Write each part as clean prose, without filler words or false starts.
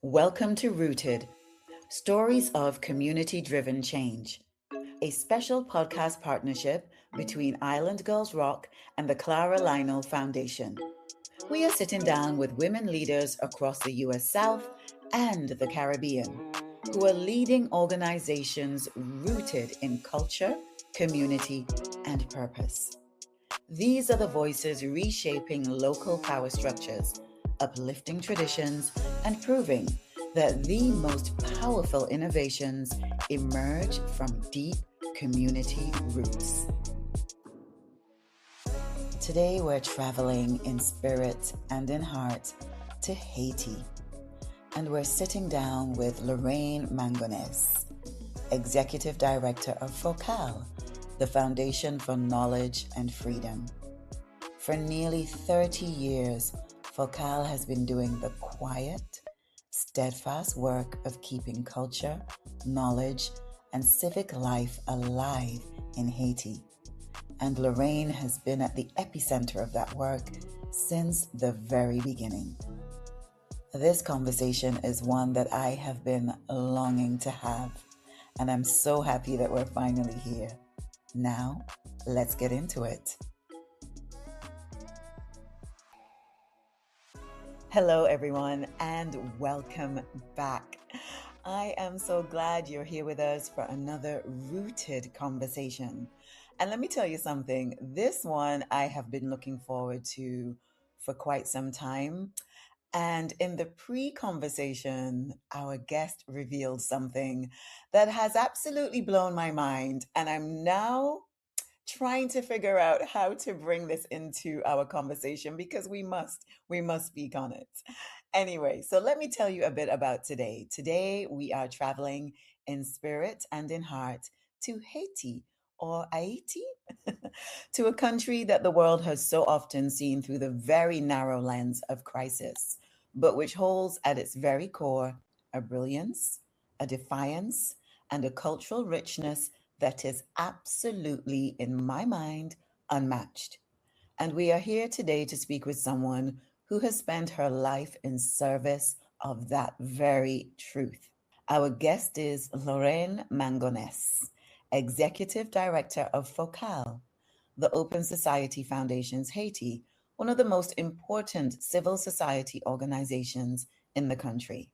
Welcome to Rooted, Stories of Community-Driven Change, a special podcast partnership between Island Girls Rock and the Clara Lionel Foundation. We are sitting down with women leaders across the U.S. South and the Caribbean who are leading organizations rooted in culture, community, and purpose. These are the voices reshaping local power structures, uplifting traditions, and proving that the most powerful innovations emerge from deep community roots. Today we're traveling in spirit and in heart to Haiti, and we're sitting down with Lorraine Mangonès, Executive Director of FOKAL, the Foundation for Knowledge and Freedom. For nearly 30 years, FOKAL has been doing the quiet, steadfast work of keeping culture, knowledge, and civic life alive in Haiti. And Lorraine has been at the epicenter of that work since the very beginning. This conversation is one that I have been longing to have, and I'm so happy that we're finally here. Now, let's get into it. Hello, everyone, and welcome back. I am so glad you're here with us for another rooted conversation. And let me tell you something, this one I have been looking forward to for quite some time. And in the pre-conversation, our guest revealed something that has absolutely blown my mind. And I'm now trying to figure out how to bring this into our conversation because we must speak on it. Anyway, so let me tell you a bit about today. Today, we are traveling in spirit and in heart to Haiti or Haiti, to a country that the world has so often seen through the very narrow lens of crisis, but which holds at its very core a brilliance, a defiance, and a cultural richness that is absolutely, in my mind, unmatched. And we are here today to speak with someone who has spent her life in service of that very truth. Our guest is Lorraine Mangonès, Executive Director of FOKAL, the Open Society Foundations Haiti, one of the most important civil society organizations in the country.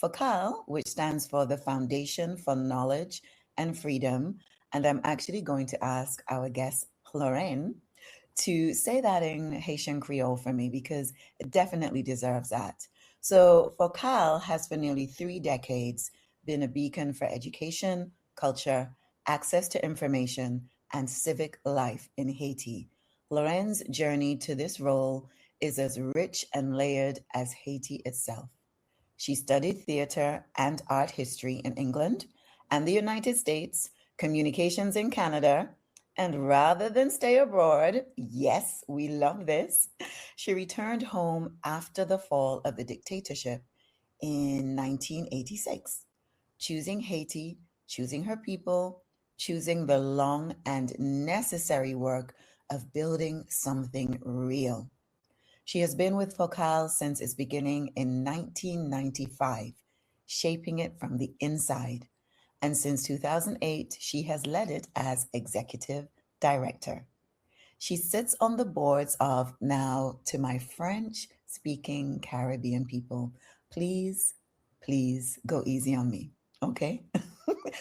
FOKAL, which stands for the Foundation for Knowledge and Freedom, and I'm actually going to ask our guest, Lorraine, to say that in Haitian Creole for me because it definitely deserves that. So FOKAL has for nearly 3 decades been a beacon for education, culture, access to information, and civic life in Haiti. Lorraine's journey to this role is as rich and layered as Haiti itself. She studied theater and art history in England and the United States, communications in Canada, and rather than stay abroad, yes, we love this, she returned home after the fall of the dictatorship in 1986, choosing Haiti, choosing her people, choosing the long and necessary work of building something real. She has been with FOKAL since its beginning in 1995, shaping it from the inside. And since 2008, she has led it as executive director. She sits on the boards of, now to my French speaking Caribbean people, please, please go easy on me, okay?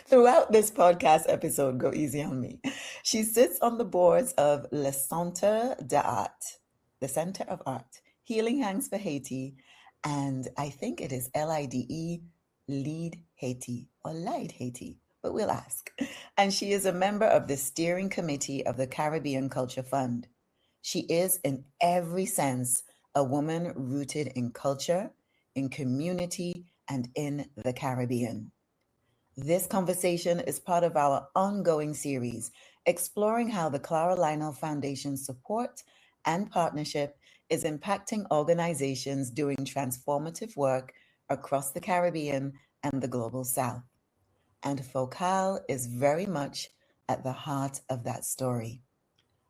Throughout this podcast episode, go easy on me. She sits on the boards of Le Centre d'Art, the Center of Art, Healing Hands for Haiti, and I think it is LIDE, Lead Haiti, or Light Haiti, but we'll ask. And she is a member of the steering committee of the Caribbean Culture Fund. She is, in every sense, a woman rooted in culture, in community, and in the Caribbean. This conversation is part of our ongoing series, exploring how the Clara Lionel Foundation support and partnership is impacting organizations doing transformative work across the Caribbean and the Global South. And FOKAL is very much at the heart of that story.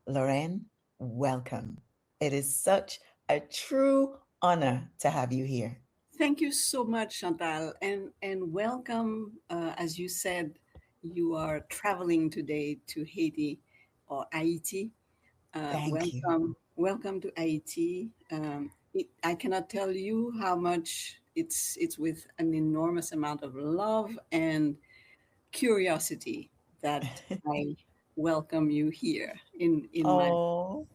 Lorraine, welcome. It is such a true honor to have you here. Thank you so much, Chantal, and welcome. As you said, you are traveling today to Haiti or Haiti. Thank you. Welcome to Haiti. I cannot tell you how much it's with an enormous amount of love and curiosity that I welcome you here in my. Oh,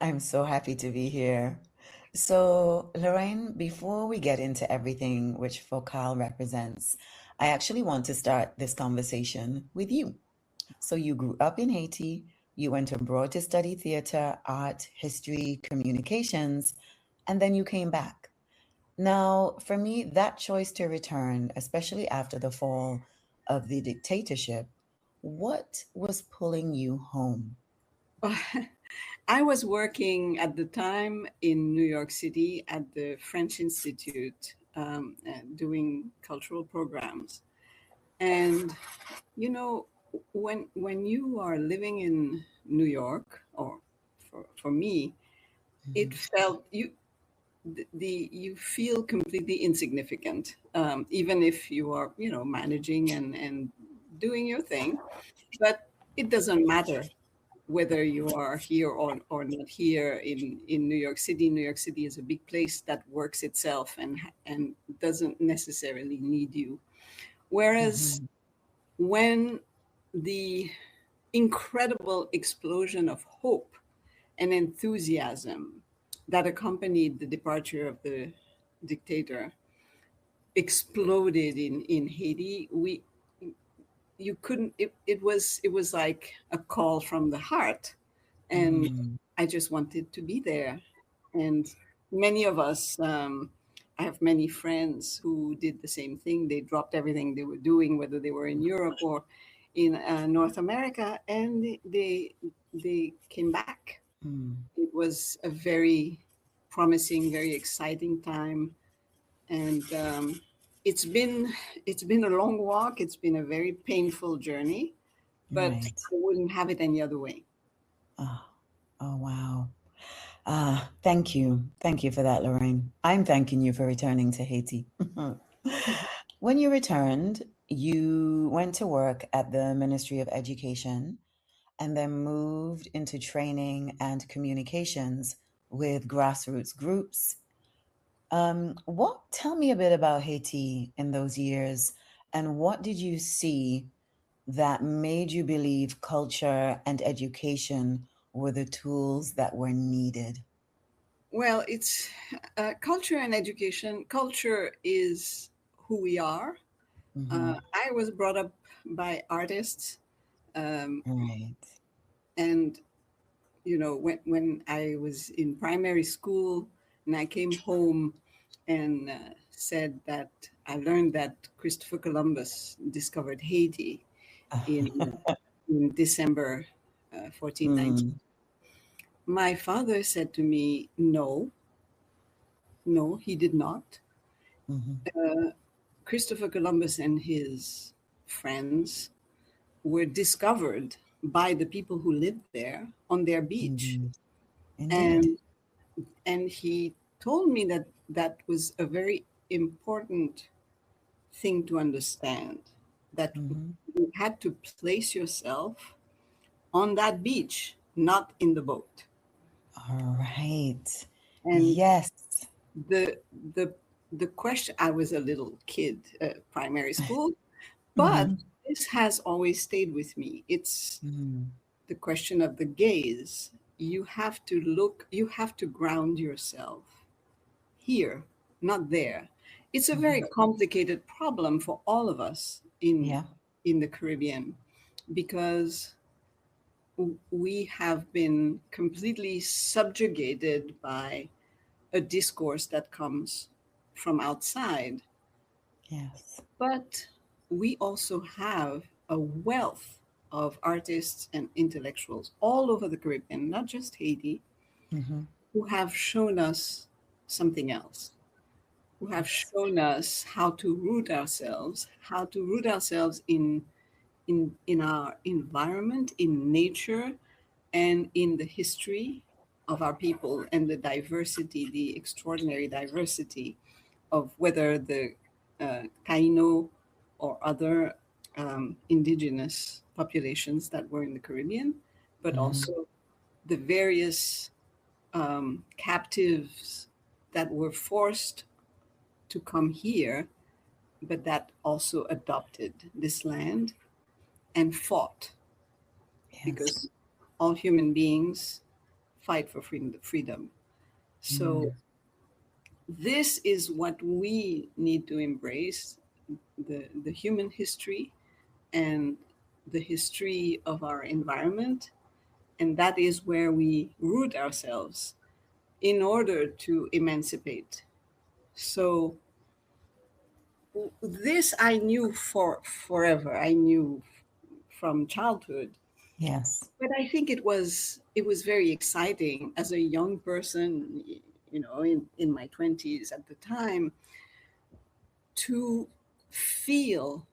I'm so happy to be here. So, Lorraine, before we get into everything which FOKAL represents, I actually want to start this conversation with you. So, you grew up in Haiti, you went abroad to study theater, art, history, communications, and then you came back. Now, for me, that choice to return, especially after the fall of the dictatorship, what was pulling you home? I was working at the time in New York City at the French Institute, doing cultural programs. And when you are living in New York, or for me, it Mhm. felt you feel completely insignificant, even if you are managing and doing your thing. But it doesn't matter whether you are here or not here in New York City. New York City is a big place that works itself and doesn't necessarily need you. Whereas Mhm. when the incredible explosion of hope and enthusiasm that accompanied the departure of the dictator exploded in Haiti, we you couldn't it was like a call from the heart, and Mm. I just wanted to be there. And many of us, I have many friends who did the same thing. They dropped everything they were doing, whether they were in Europe or in North America, and they came back. Mm. It was a very promising, very exciting time, and it's been it's been a long walk. It's been a very painful journey, but Right. I wouldn't have it any other way. Oh, oh, wow. Thank you. Thank you for that, Lorraine. I'm thanking you for returning to Haiti. When you returned, you went to work at the Ministry of Education and then moved into training and communications with grassroots groups. What tell me a bit about Haiti in those years, and what did you see that made you believe culture and education were the tools that were needed? Well, it's culture and education. Culture is who we are. Hmm. I was brought up by artists, um, Right. and when I was in primary school and I came home and said that I learned that Christopher Columbus discovered Haiti in in December 1490. Mm. My father said to me, "No, no, he did not. Hmm. Christopher Columbus and his friends were discovered by the people who lived there on their beach." Indeed. Indeed. And he told me that that was a very important thing to understand, that Hmm. you had to place yourself on that beach, not in the boat. All right. And Yes. the the the question, I was a little kid, primary school, but Hmm. this has always stayed with me. It's Hmm. the question of the gaze. You have to look, you have to ground yourself here, not there. It's a very Hmm. complicated problem for all of us Yeah. in the Caribbean, because we have been completely subjugated by a discourse that comes from outside. Yes. But we also have a wealth of artists and intellectuals all over the Caribbean, not just Haiti, Hmm. who have shown us something else, who have Yes. shown us how to root ourselves in our environment, in nature, and in the history of our people and the diversity, the extraordinary diversity. of whether the Taino or other indigenous populations that were in the Caribbean, but Mhm. also the various captives that were forced to come here, but that also adopted this land and fought, Yes. because all human beings fight for freedom. Mm. So this is what we need to embrace, the human history and the history of our environment. And that is where we root ourselves in order to emancipate. So this I knew for forever. I knew from childhood. Yes. But I think it was very exciting as a young person, in my 20s at the time, to feel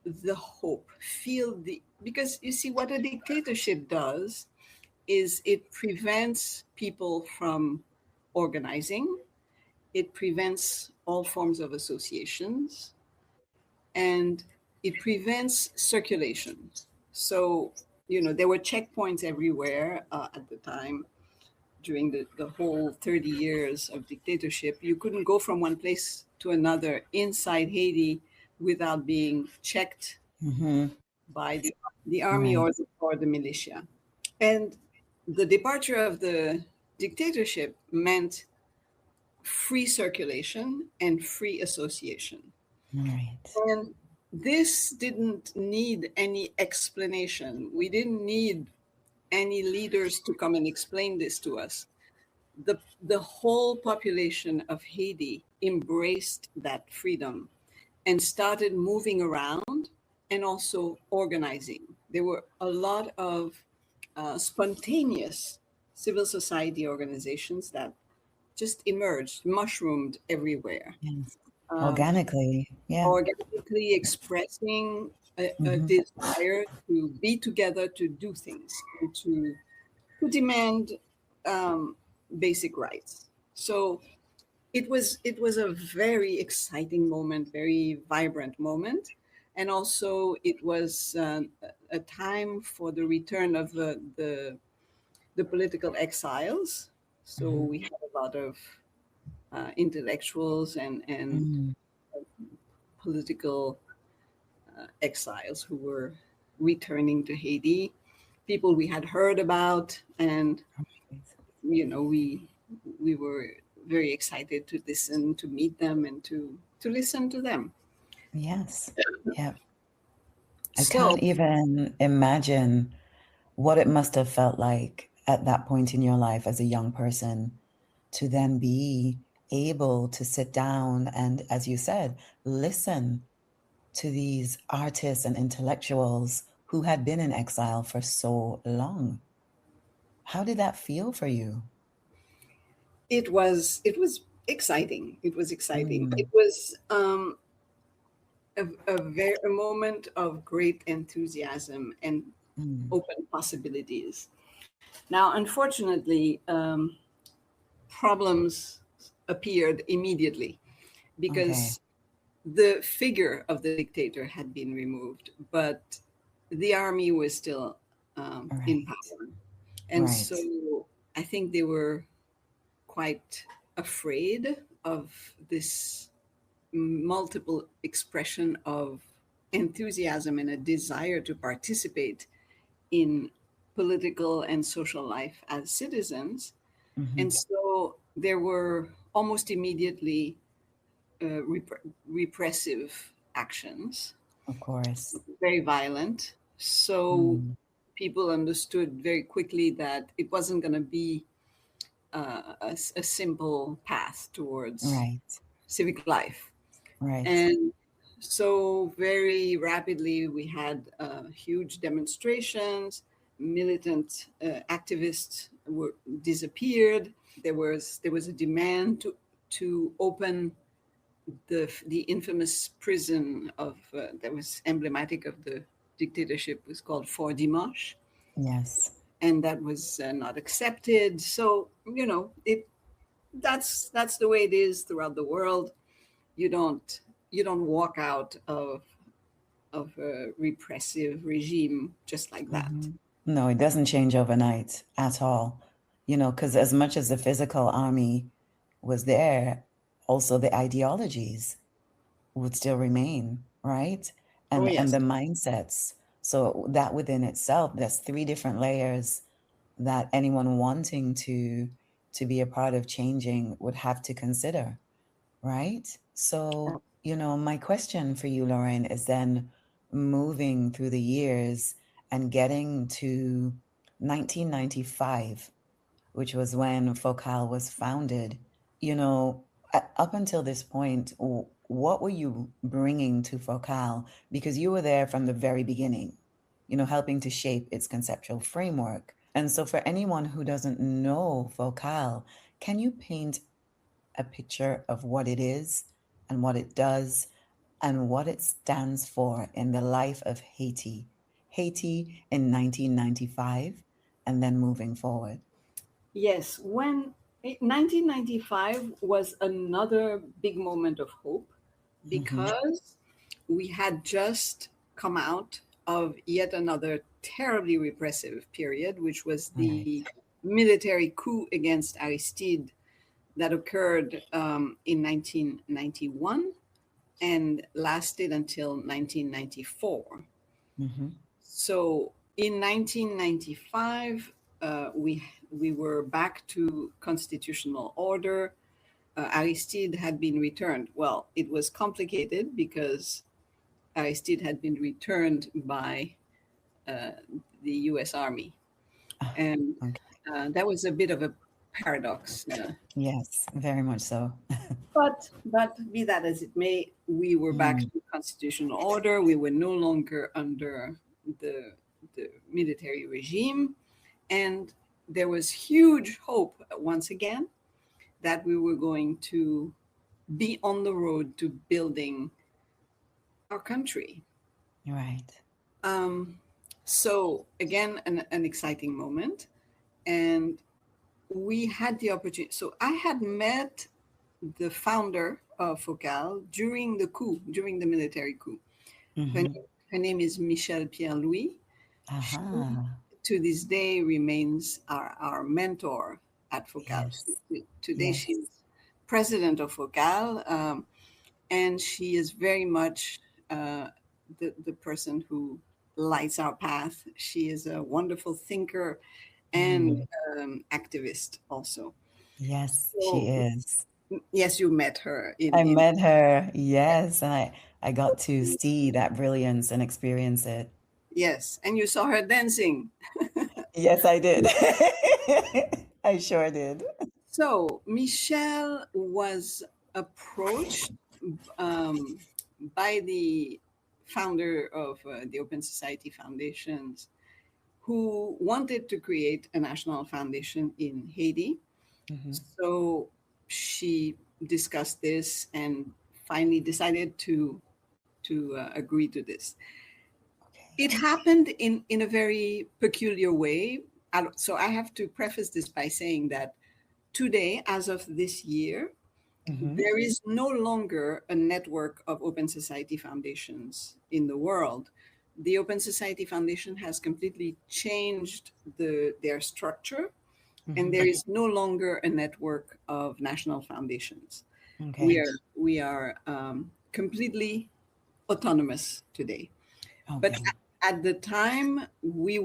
the hope, feel the because you see what a dictatorship does is it prevents people from organizing, it prevents all forms of associations, and it prevents circulation. So, there were checkpoints everywhere at the time during the whole 30 years of dictatorship. You couldn't go from one place to another inside Haiti without being checked Hmm. by the army Right. or the militia. And the departure of the dictatorship meant free circulation and free association. Right. And this didn't need any explanation. We didn't need any leaders to come and explain this to us. The whole population of Haiti embraced that freedom and started moving around and also organizing. There were a lot of spontaneous civil society organizations that just emerged, mushroomed everywhere, Yes. um, Organically. Yeah. organically expressing a Hmm. desire to be together, to do things, and to demand um, basic rights. So it was a very exciting moment, very vibrant moment, and also it was a time for the return of the political exiles. So Hmm. we had a lot of intellectuals and Mm. political exiles who were returning to Haiti, people we had heard about, and we were very excited to listen, to meet them, and to listen to them. Yes. Yeah. I So can't even imagine what it must have felt like at that point in your life as a young person to then be able to sit down and, as you said, listen to these artists and intellectuals who had been in exile for so long. How did that feel for you? it was exciting. It was exciting. Mm. It was a moment of great enthusiasm and Mm. open possibilities. Now, unfortunately, problems appeared immediately Okay. because the figure of the dictator had been removed, but the army was still in Right. power. And Right. so I think they were quite afraid of this multiple expression of enthusiasm and a desire to participate in political and social life as citizens. Hmm. And so there were almost immediately repressive actions, Of course. very violent. So Mm. people understood very quickly that it wasn't going to be a simple path towards Right. civic life. Right. And so very rapidly we had huge demonstrations, militant activists disappeared. There was a demand to open the infamous prison that was emblematic of the dictatorship, was called Fort Dimanche, Yes. and that was not accepted. So it that's the way it is throughout the world. you don't walk out of a repressive regime just like that. No, it doesn't change overnight at all. Because as much as the physical army was there, also the ideologies would still remain, right? Oh And yes. the mindsets. So that within itself, there's three different layers that anyone wanting to be a part of changing would have to consider, right? So, my question for you, Lorraine, is then moving through the years and getting to 1995, which was when FOKAL was founded. Up until this point, what were you bringing to FOKAL? Because you were there from the very beginning, helping to shape its conceptual framework. And so, for anyone who doesn't know FOKAL, can you paint a picture of what it is and what it does and what it stands for in the life of Haiti in 1995, and then moving forward? Yes, when 1995 was another big moment of hope because we had just come out of yet another terribly repressive period, which was Right. the military coup against Aristide that occurred in 1991 and lasted until 1994. So in 1995, we were back to constitutional order. Aristide had been returned. Well, it was complicated because Aristide had been returned by the U.S. Army, and Okay. that was a bit of a paradox. Yes, very much so. But be that as it may, we were back to constitutional order. We were no longer under the military regime, and there was huge hope once again that we were going to be on the road to building our country. Right. So again, an exciting moment, and we had the opportunity. So I had met the founder of FOKAL during the coup, during the military coup. Her name is Michelle Pierre-Louis. She, to this day, remains our mentor at FOKAL. Yes. Today, Yes. she's president of FOKAL, and she is very much the person who lights our path. She is a wonderful thinker and activist also. Yes, she So, is. yes, you met her I in met her, yes, and I got to see that brilliance and experience it. yes, and you saw her dancing. Yes, I did. I sure did. So Michelle was approached um, by the founder of the Open Society Foundations, who wanted to create a national foundation in Haiti. So she discussed this and finally decided to agree to this. It happened in a very peculiar way. So I have to preface this by saying that today, as of this year, there is no longer a network of Open Society Foundations in the world. The Open Society Foundation has completely changed their structure, and there is no longer a network of national foundations. Okay. We are completely autonomous today. But Okay. at the time we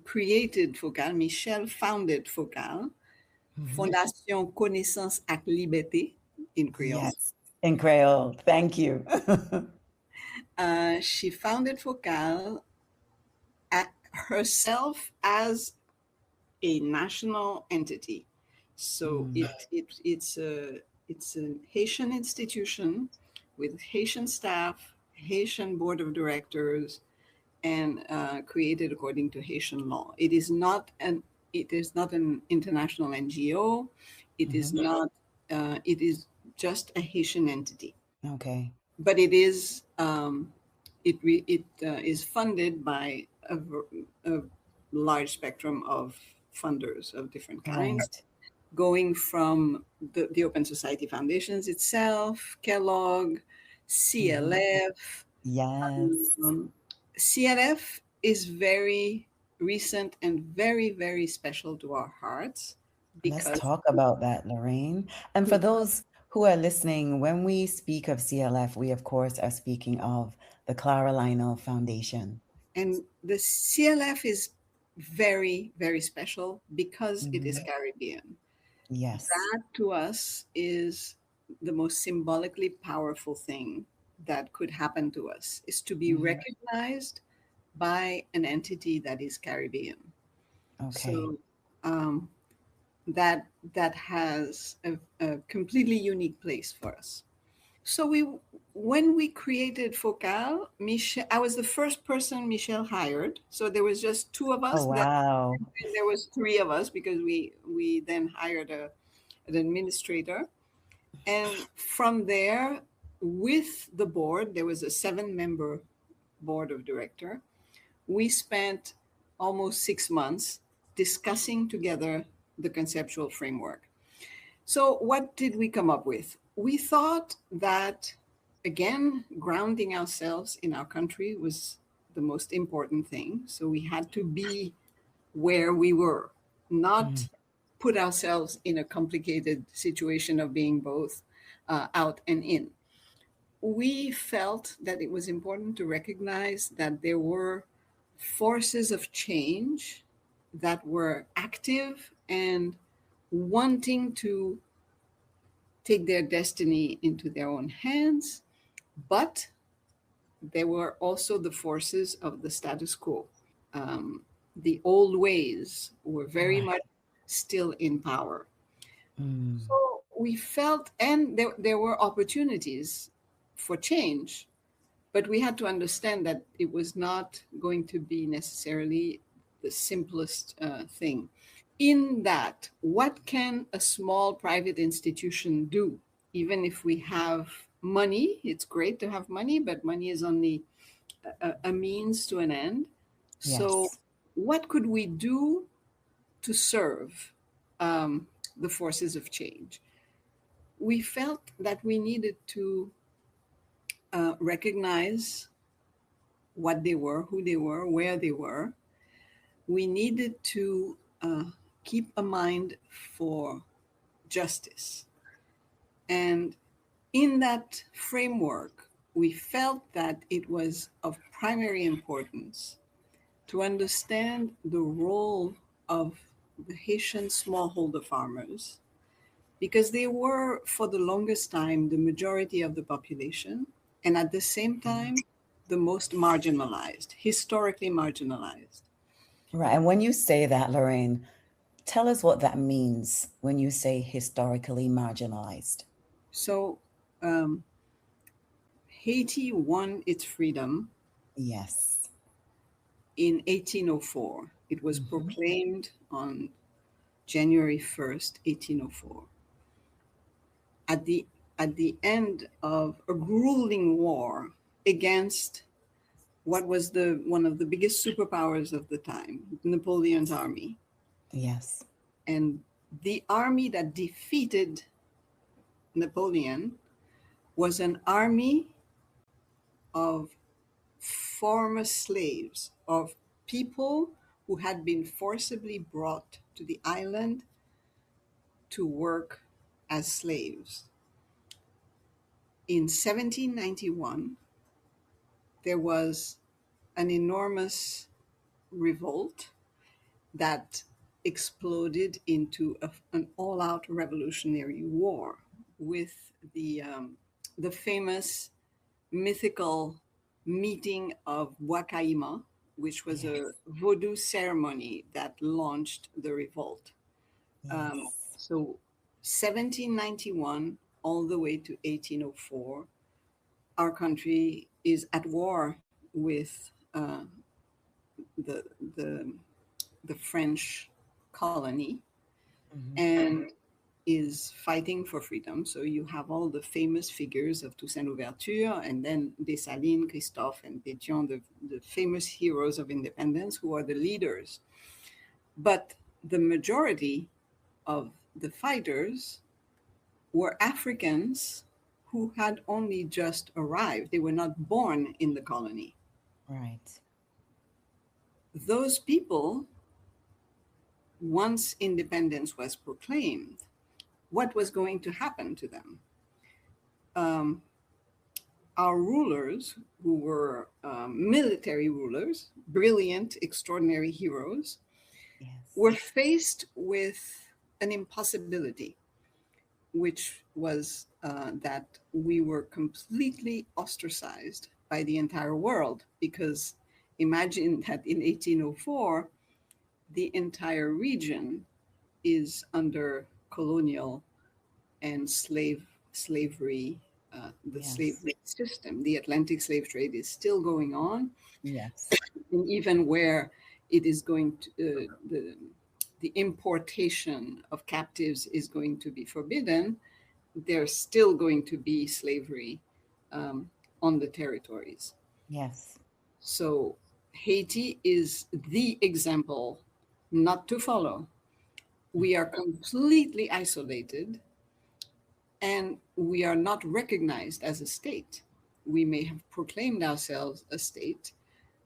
created FOKAL, Michel founded FOKAL, Fondasyon Konesans ak Libète in Creole. Yes, in Creole. Thank you. She founded FOKAL herself as a national entity. So it's a Haitian institution with Haitian staff, Haitian board of directors, and created according to Haitian law. It is not an international NGO. It is not. It is just a Haitian entity. Okay. But it is. It is funded by a large spectrum of funders of different kinds. Right. going from the Open Society Foundations itself, Kellogg, Mhm. CLF. Yes. Um, CLF is very recent and very, very special to our hearts Let's because, talk about that, Lorraine. And for those who are listening, when we speak of CLF, we of course are speaking of the Clara Lionel Foundation. and the CLF is very, very special because it is Mhm. Caribbean. Yes. That to us is the most symbolically powerful thing that could happen to us, is to be Mhm. recognized by an entity that is Caribbean. Okay. So um, that has a completely unique place for us. So when we created FOKAL, Michel, I was the first person Michel hired. So there was just two of Oh, us. wow. Then there was three of us because we then hired an administrator. And from there, with the board, there was a 7-member board of director. We spent almost 6 months discussing together the conceptual framework. So, what did we come up with? We thought that, again, grounding ourselves in our country was the most important thing. So, we had to be where we were, Mm. not put ourselves in a complicated situation of being both out and in. We felt that it was important to recognize that there were forces of change that were active and wanting to take their destiny into their own hands, but there were also the forces of the status quo. Um, the old ways were very Right. much still in power. Mm. So we felt, and there were opportunities for change, but we had to understand that it was not going to be necessarily the simplest thing. In that, what can a small private institution do? Even if we have money, it's great to have money, but money is only a means to an end. So, Yes. what could we do to serve um, the forces of change? We felt that we needed to recognize what they were, who they were, where they were. We needed to keep a mind for justice. And in that framework, we felt that it was of primary importance to understand the role of the Haitian smallholder farmers because they were, for the longest time, the majority of the population, and at the same time, the most marginalized, historically marginalized. Right. And when you say that, Lorraine, tell us what that means when you say historically marginalized. So um, Haiti won its freedom Yes. in 1804. It was Hmm. proclaimed on January 1st, 1804. At the end of a grueling war against what was the one of the biggest superpowers of the time, Napoleon's army. Yes. And the army that defeated Napoleon was an army of former slaves, of people who had been forcibly brought to the island to work as slaves. In 1791, there was an enormous revolt that exploded into an all-out revolutionary war with the famous mythical meeting of Wakaima, which was a Yes. voodoo ceremony that launched the revolt. Yes. So 1791 all the way to 1804, our country is at war with the, the, the French colony Hmm. and is fighting for freedom. So you have all the famous figures of Toussaint Louverture and then Dessalines, Christophe, and Pétion, the famous heroes of independence who are the leaders. But the majority of the fighters were Africans who had only just arrived. They were not born in the colony. Right. Those people, once independence was proclaimed, what was going to happen to them? Um, our rulers, who were military rulers, brilliant, extraordinary heroes, Yes. were faced with an impossibility, which was that we were completely ostracized by the entire world. Because imagine that in 1804, the entire region is under colonial and slavery, the Yes. slavery system. The Atlantic slave trade is still going on, Yes. and even where it is going to the importation of captives is going to be forbidden, there's still going to be slavery on the territories. Yes. So Haiti is the example not to follow. We are completely isolated and we are not recognized as a state. We may have proclaimed ourselves a state,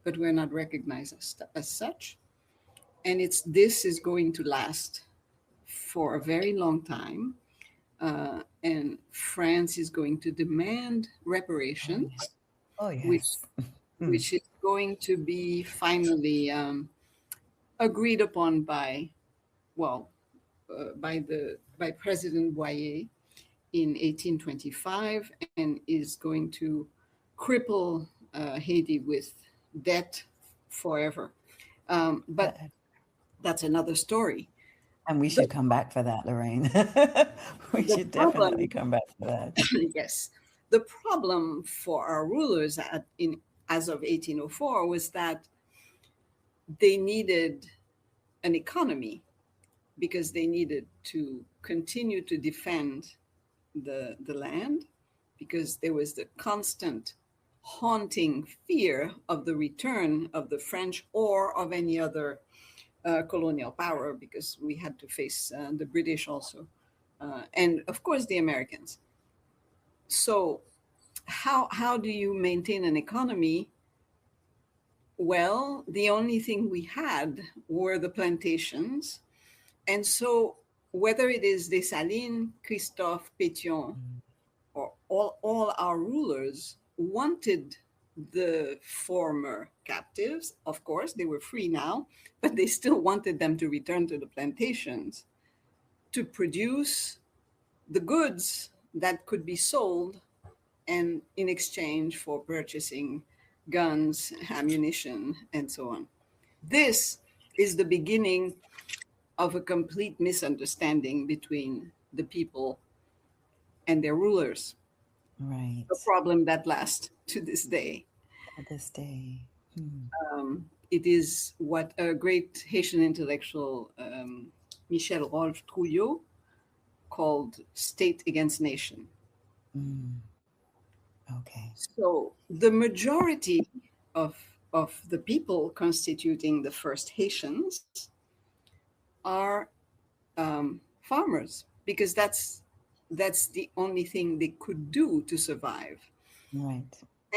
but we're not recognized as such. And this is going to last for a very long time. And France is going to demand Oh, reparations, yes. Oh, which yes. Mm. which is going to be finally agreed upon by well by President Boyer in 1825, and is going to cripple Haiti with debt forever. But But- that's another story. And we The, should come back for that, Lorraine. We the should definitely problem, come back for that. yes, the problem for our rulers as of 1804 was that they needed an economy because they needed to continue to defend the land, because there was the constant haunting fear of the return of the French or of any other colonial power, because we had to face the British also, and of course the Americans. So how do you maintain an economy? Well, the only thing we had were the plantations. And so whether it is Dessalines, Christophe, Pétion, Mm. or all our rulers wanted the former captives. Of course, they were free now, but they still wanted them to return to the plantations to produce the goods that could be sold, and in exchange for purchasing guns, ammunition, and so on. This is the beginning of a complete misunderstanding between the people and their rulers, a Right. problem that lasts to this day. To this day. Hmm. It is what a great Haitian intellectual, Michel Rolf Trouillot, called state against nation. Mm. Okay. So the majority of the people constituting the first Haitians are farmers, because that's the only thing they could do to survive. Right.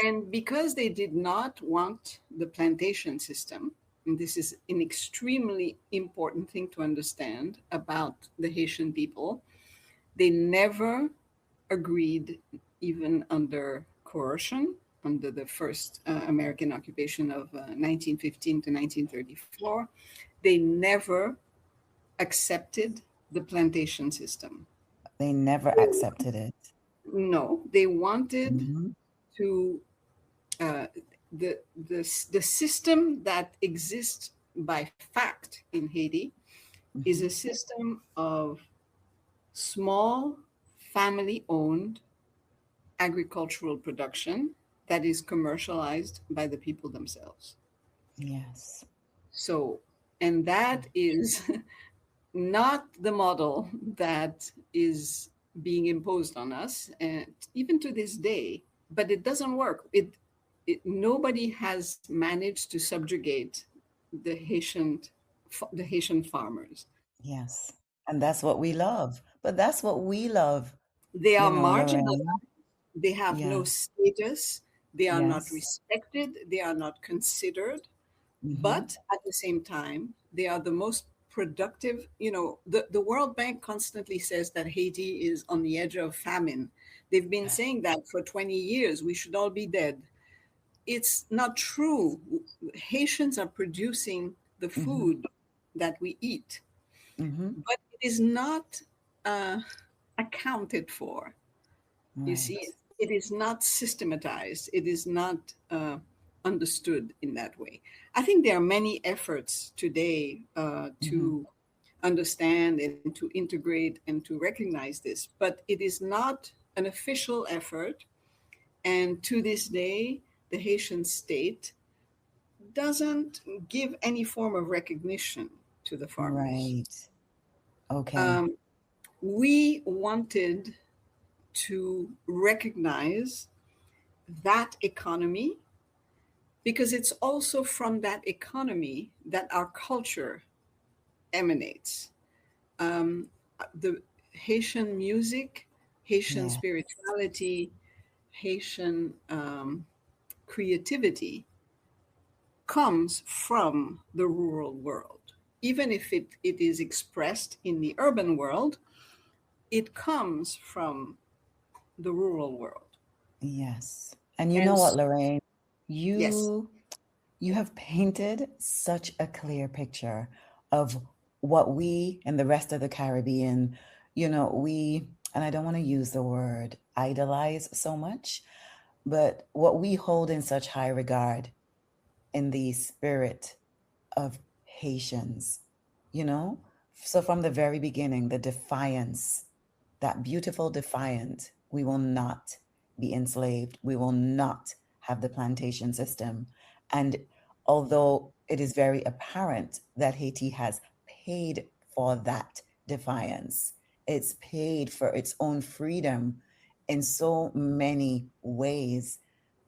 And because they did not want the plantation system, and this is an extremely important thing to understand about the Haitian people, they never agreed, even under coercion, under the first American occupation of 1915 to 1934, they never accepted the plantation system. They never accepted it. No, they wanted Mhm. to uh, the, the system that exists by fact in Haiti is Mhm. a system of small family owned agricultural production that is commercialized by the people themselves. Yes. So, and that is not the model that is being imposed on us, and even to this day, but it doesn't work. Nobody has managed to subjugate the Haitian the Haitian farmers. Yes. And that's what we love. But that's what we love, They are Lorraine. marginalized. They have no Yeah. status. They are not Yes. respected. They are not considered. Mm-hmm. But at the same time, they are the most productive. The World Bank constantly says that Haiti is on the edge of famine. They've been saying that for 20 years. We should all be dead. It's not true. Haitians are producing the Mm-hmm. food that we eat, Mm-hmm. but it is not uh, accounted for. You see, Right. it is not systematized. It is not understood in that way. I think there are many efforts today Mm-hmm. to understand and to integrate and to recognize this, but it is not an official effort. And to this day, the Haitian state doesn't give any form of recognition to the farmers. Right. Okay. Um, we wanted to recognize that economy because it's also from that economy that our culture emanates. Um, the Haitian music, Haitian Yeah. spirituality, Haitian creativity comes from the rural world. Even if it is expressed in the urban world, it comes from the rural world. Yes. And you And know what, s- Lorraine? yes, You you have painted such a clear picture of what we and the rest of the Caribbean, we, and I don't want to use the word idolize so much, but what we hold in such high regard in the spirit of Haitians, you know? So from the very beginning, the defiance, that beautiful defiant, we will not be enslaved. We will not have the plantation system. And although it is very apparent that Haiti has paid for that defiance, it's paid for its own freedom in so many ways.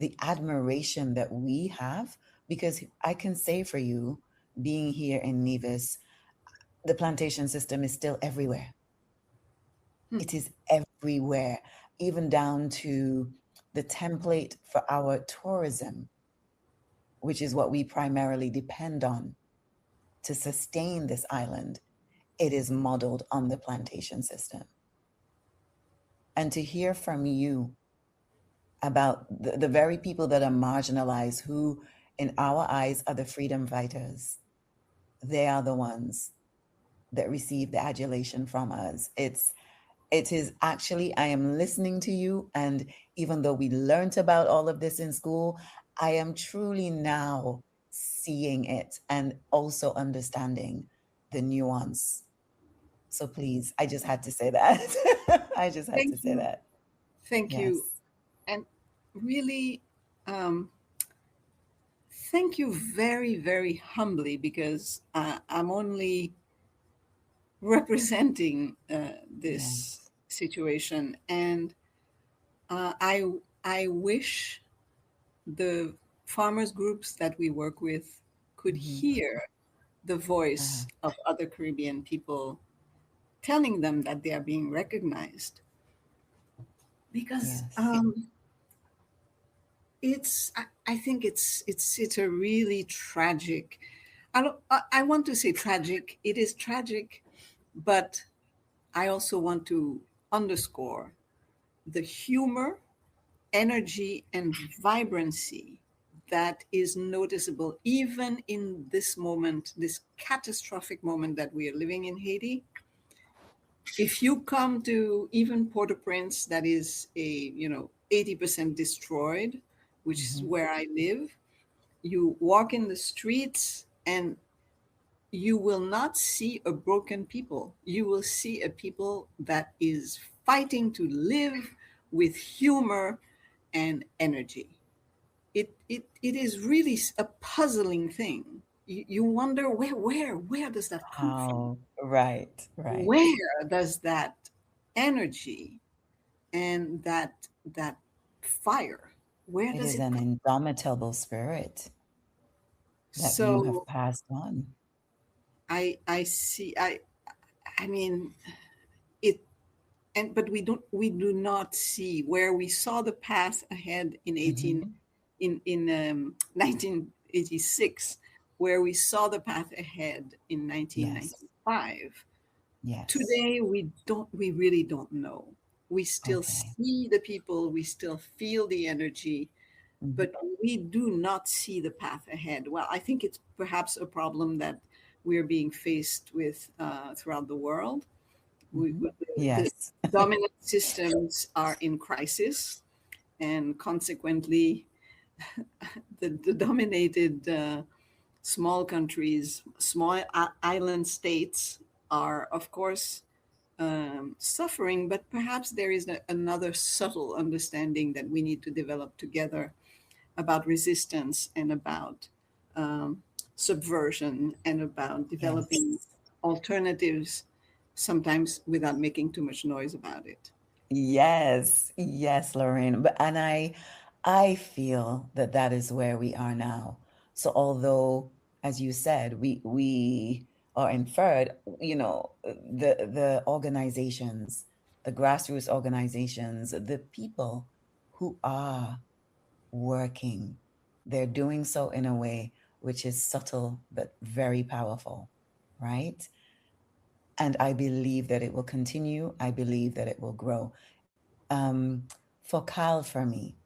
The admiration that we have, because I can say for you, being here in Nevis, the plantation system is still everywhere. hmm, It is everywhere, even down to the template for our tourism, which is what we primarily depend on to sustain this island. It is modeled on the plantation system. And to hear from you about the very people that are marginalized, who in our eyes are the freedom fighters, they are the ones that receive the adulation from us. It is actually, I am listening to you, and even though we learned about all of this in school, I am truly now seeing it and also understanding the nuance. So please, I just had to say that. I just had thank to say you, that. thank Yes. you, and really, um, thank you very, very humbly because I'm only representing this Yes. situation, and uh, I I wish the farmers groups that we work with could Hmm. hear the voice Uh, of other Caribbean people telling them that they are being recognized because yes. I think it's a really tragic. I want to say tragic. It is tragic, but I also want to underscore the humor, energy, and vibrancy that is noticeable even in this moment, this catastrophic moment that we are living in Haiti. If you come to even Port-au-Prince, that is 80% destroyed, which is Hmm. where I live, you walk in the streets and you will not see a broken people. You will see a people that is fighting to live with humor and energy. It is really a puzzling thing. You wonder where does that come from? How? Right. Right. Where does that energy and that fire, where It does is it an come? indomitable spirit that you have So passed on. I see. I mean, it, but we do not see where we saw the path ahead in Mm-hmm. 1986, where we saw the path ahead in Yes. 1995. Yes. Today we really don't know. We still Okay. see the people, we still feel the energy, Mm-hmm. but we do not see the path ahead. Well, I think it's perhaps a problem that we're being faced with throughout the world. Mm-hmm. The Yes. dominant systems are in crisis, and consequently, the dominated small countries, small island states are, of course, suffering, but perhaps there is another subtle understanding that we need to develop together about resistance and about um, subversion and about developing Yes. alternatives, sometimes without making too much noise about it. Yes. Yes, Lorraine. But and I feel that that is where we are now. So although, as you said, we are inferred, the organizations, the grassroots organizations, the people who are working, they're doing so in a way which is subtle but very powerful, right? And I believe that it will continue. I believe that it will grow. FOKAL for me,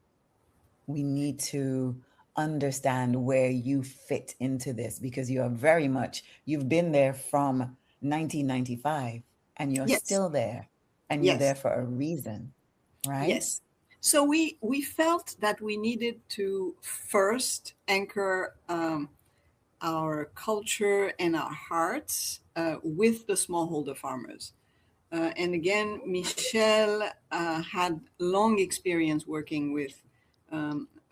we need to understand where you fit into this because you are very much, you've been there from 1995 and you're Yes, still there and you're yes, there for a reason, right? yes. So we felt that we needed to first anchor our culture and our hearts with the smallholder farmers. And again, Michel had long experience working with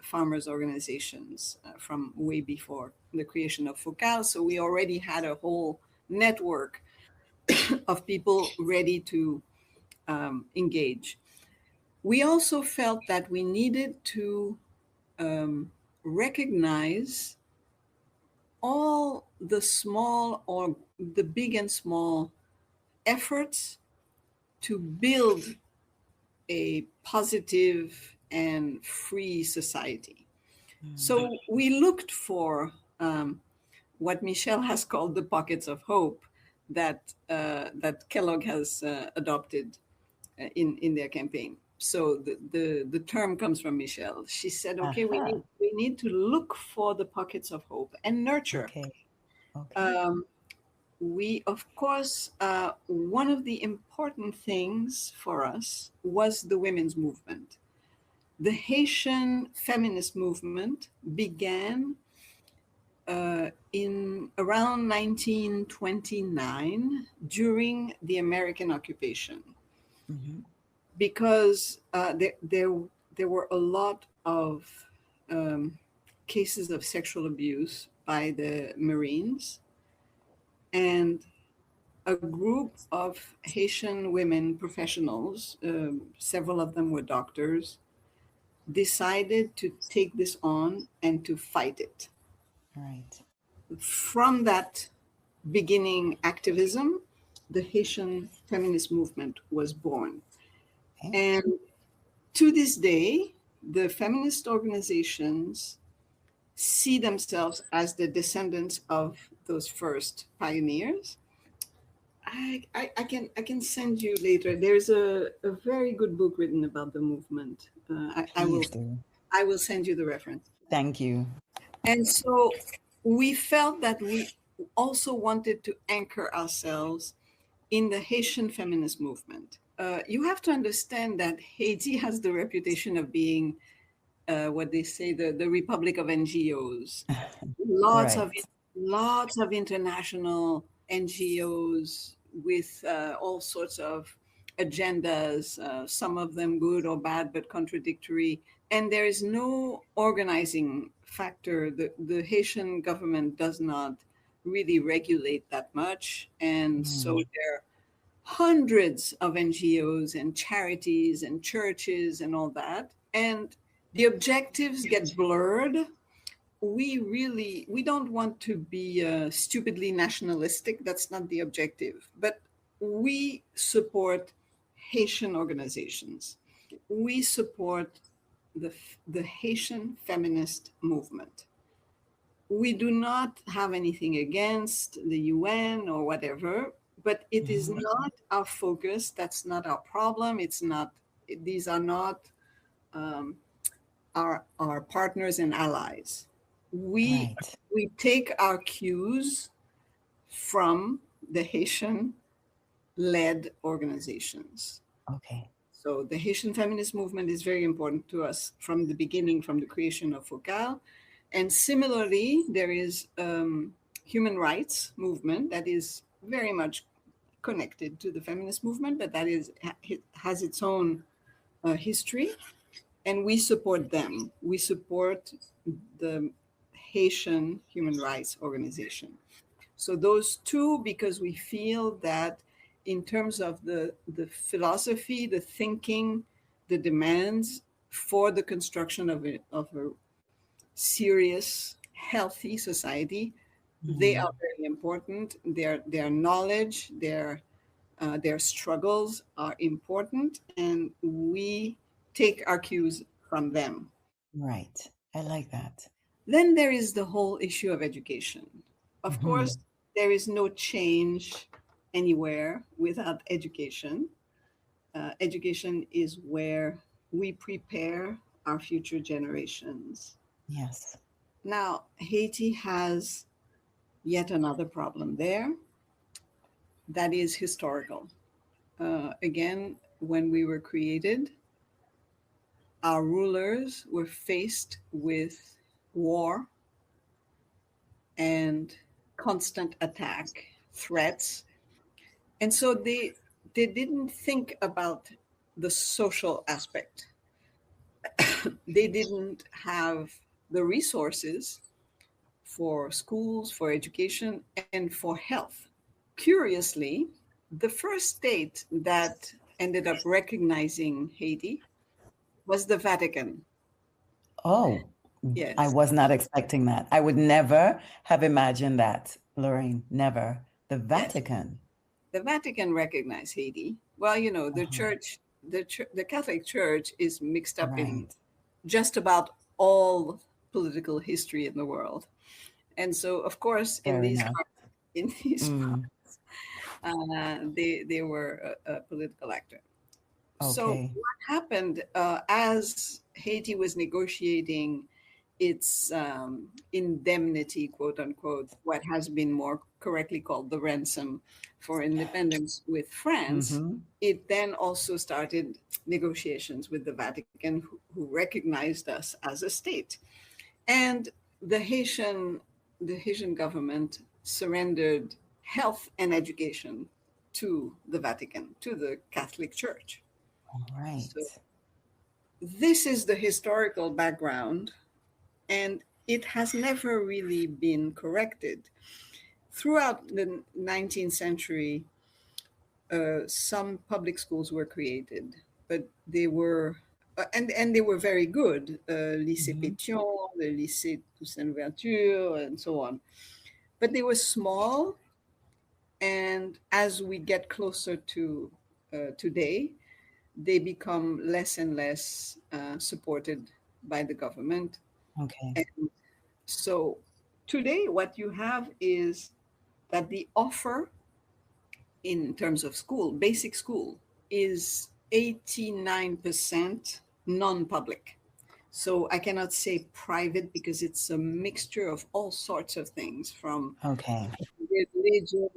farmers' organizations from way before the creation of FOKAL. So we already had a whole network of people ready to engage. We also felt that we needed to recognize all the small or the big and small efforts to build a positive and free society. Mm. So we looked for what Michel has called the pockets of hope that Kellogg has adopted in their campaign. So the term comes from Michelle. She said, "Okay, Aha. we need to look for the pockets of hope and nurture." Okay. Okay. Um, we, of course, one of the important things for us was the women's movement. The Haitian feminist movement began in around 1929 during the American occupation Mm-hmm. because there were a lot of um, cases of sexual abuse by the Marines, and a group of Haitian women professionals, several of them were doctors, decided to take this on and to fight it. Right. From that beginning activism, the Haitian feminist movement was born. Okay. And to this day, the feminist organizations see themselves as the descendants of those first pioneers. I can send you later. There's a very good book written about the movement. Please do. I will send you the reference. Thank you. And so we felt that we also wanted to anchor ourselves in the Haitian feminist movement. You have to understand that Haiti has the reputation of being what they say the Republic of NGOs. Lots of Right. lots of international NGOs with all sorts of agendas, some of them good or bad, but contradictory. And there is no organizing factor. The Haitian government does not really regulate that much. And so Mm. there are hundreds of NGOs and charities and churches and all that. And the objectives get blurred. We don't want to be stupidly nationalistic. That's not the objective, but we support Haitian organizations. We support the Haitian feminist movement. We do not have anything against the UN or whatever, but it is Mhm. not our focus. That's not our problem. It's not, these are not um, our partners and allies. We, Right. we take our cues from the Haitian led organizations. Okay. So the Haitian feminist movement is very important to us from the beginning, from the creation of FOKAL. And similarly, there is human rights movement that is very much connected to the feminist movement, but that is has its own history, and we support them. We support the Haitian Human Rights Organization. So those two, because we feel that in terms of the philosophy, the thinking, the demands for the construction of a serious, healthy society, they Mm. are very important. Their knowledge, their struggles are important, and we take our cues from them. Right. I like that. Then there is the whole issue of education. Of Hmm. course, there is no change anywhere without education. Education is where we prepare our future generations. Yes. Now, Haiti has yet another problem there that is historical. Again, when we were created, our rulers were faced with war and constant attack, threats. And so they didn't think about the social aspect. They didn't have the resources for schools, for education, and for health. Curiously, the first state that ended up recognizing Haiti was the Vatican. Oh, I Yes, was not expecting that. I would never have imagined that, Lorraine. Never. The yes. Vatican. The Vatican recognized Haiti. Well, you know, Uh-huh. the Catholic Church is mixed up in Right. just about all political history in the world. And so, of course, Fair enough. in these Mm. they were a political actor. So Okay. what happened as Haiti was negotiating its indemnity, quote unquote, what has been more correctly called the ransom for independence with France, Mm-hmm. it then also started negotiations with the Vatican, who recognized us as a state. And the Haitian, the Haitian government surrendered health and education to the Vatican, to the Catholic Church. All So right. this is the historical background, and it has never really been corrected. Throughout the 19th century, some public schools were created, but they were and they were very good. Lycée Mm-hmm. Pétion, the Lycée Toussaint Louverture, and so on. But they were small, and as we get closer to today, they become less and less supported by the government. Okay. And so today, what you have is that the offer in terms of school, basic school, is 89% non public. So I cannot say private because it's a mixture of all sorts of things from Okay. religious,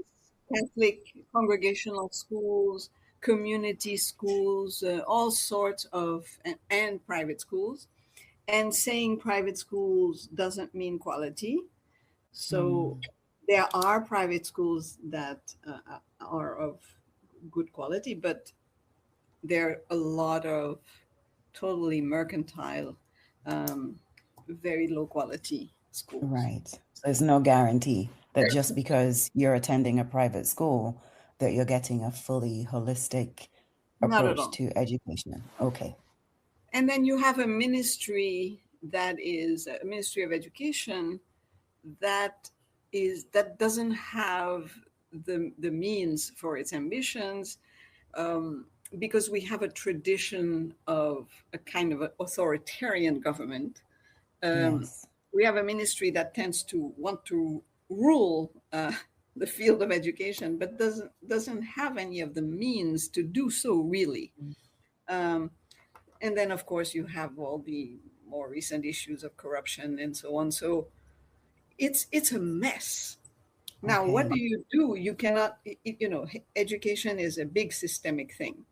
Catholic congregational schools, community schools, all sorts of, and private schools. And saying private schools doesn't mean quality. So Mm. there are private schools that are of good quality, but there are a lot of totally mercantile, um, very low quality schools. Right. So there's no guarantee that just because you're attending a private school that you're getting a fully holistic Not at approach all. to education. Okay. And then you have a ministry that is a ministry of education that doesn't have the means for its ambitions, because we have a tradition of a kind of authoritarian government. Um, Yes. we have a ministry that tends to want to rule the field of education, but doesn't have any of the means to do so really. Um, and then, of course, you have all the more recent issues of corruption and so on. So it's a mess. Now, what Okay. do you do? You cannot, education is a big systemic thing.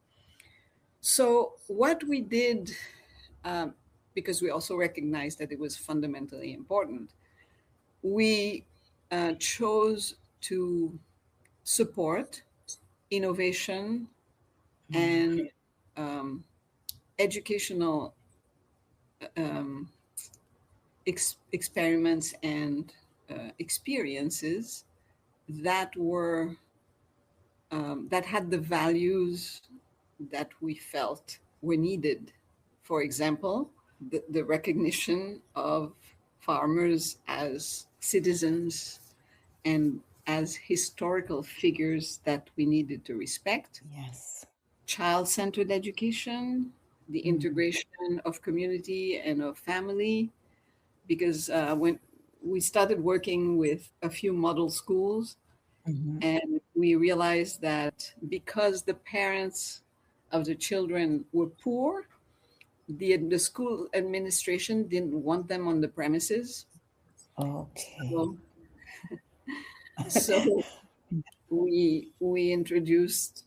So what we did, um, because we also recognized that it was fundamentally important, we chose to support innovation Mm. and um, educational um, experiments and experiences that were that had the values that we felt were needed. For example, the recognition of farmers as citizens and as historical figures that we needed to respect, Yes. child centered education, the Mm. integration of community and of family. Because when we started working with a few model schools, Hmm. and we realized that because the parents of the children were poor, the school administration didn't want them on the premises. Okay. So, so we introduced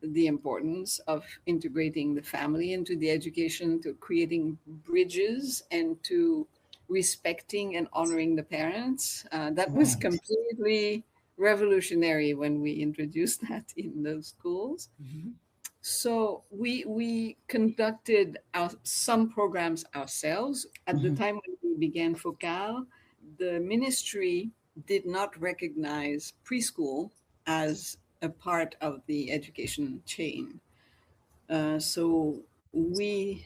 the importance of integrating the family into the education, to creating bridges and to respecting and honoring the parents. That was Right. completely revolutionary when we introduced that in those schools. Hmm. So we conducted some programs ourselves. At the Hmm. time when we began FOKAL, the ministry did not recognize preschool as a part of the education chain. So we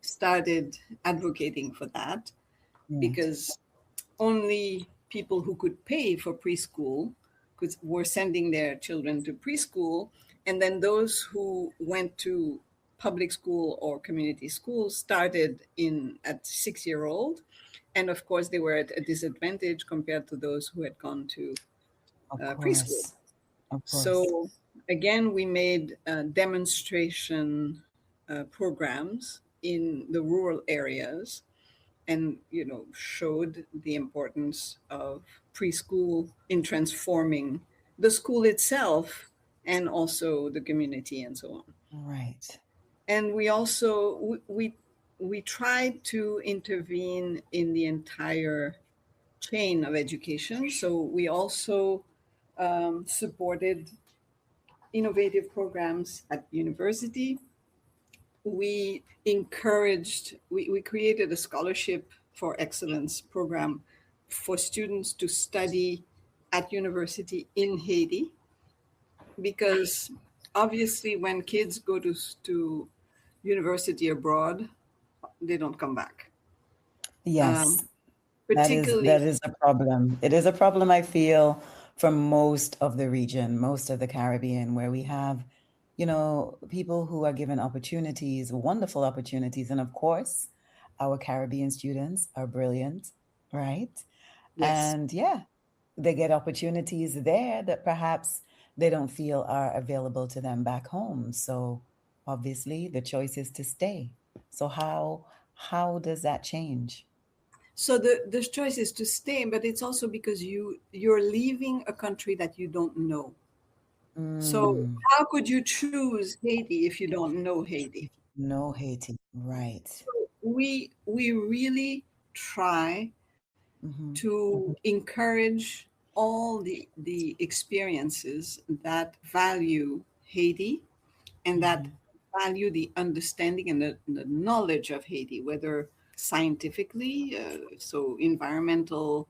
started advocating for that, Right. because only people who could pay for preschool were sending their children to preschool. And then those who went to public school or community school started in at 6 year old. And of course, they were at a disadvantage compared to those who had gone to Of preschool. course. Of course. So again, we made demonstration programs in the rural areas, and showed the importance of preschool in transforming the school itself and also the community and so on. Right. And we also we tried to intervene in the entire chain of education. So we also supported innovative programs at university. We created a scholarship for excellence program for students to study at university in Haiti, because obviously when kids go to university abroad, they don't come back. Yes. um, That Particularly. is a problem. It is a problem I feel for most of the region, most of the Caribbean, where we have, people who are given opportunities, wonderful opportunities. And of course, our Caribbean students are brilliant, right? Yes. And yeah, they get opportunities there that perhaps they don't feel are available to them back home. So obviously the choice is to stay. So how does that change? So the choice is to stay, but it's also because you're leaving a country that you don't know. So Mm. how could you choose Haiti if you don't know Haiti? No Haiti. Right. So we really try Hmm. to encourage all the experiences that value Haiti and that Hmm. value the understanding and the knowledge of Haiti, whether scientifically, so environmental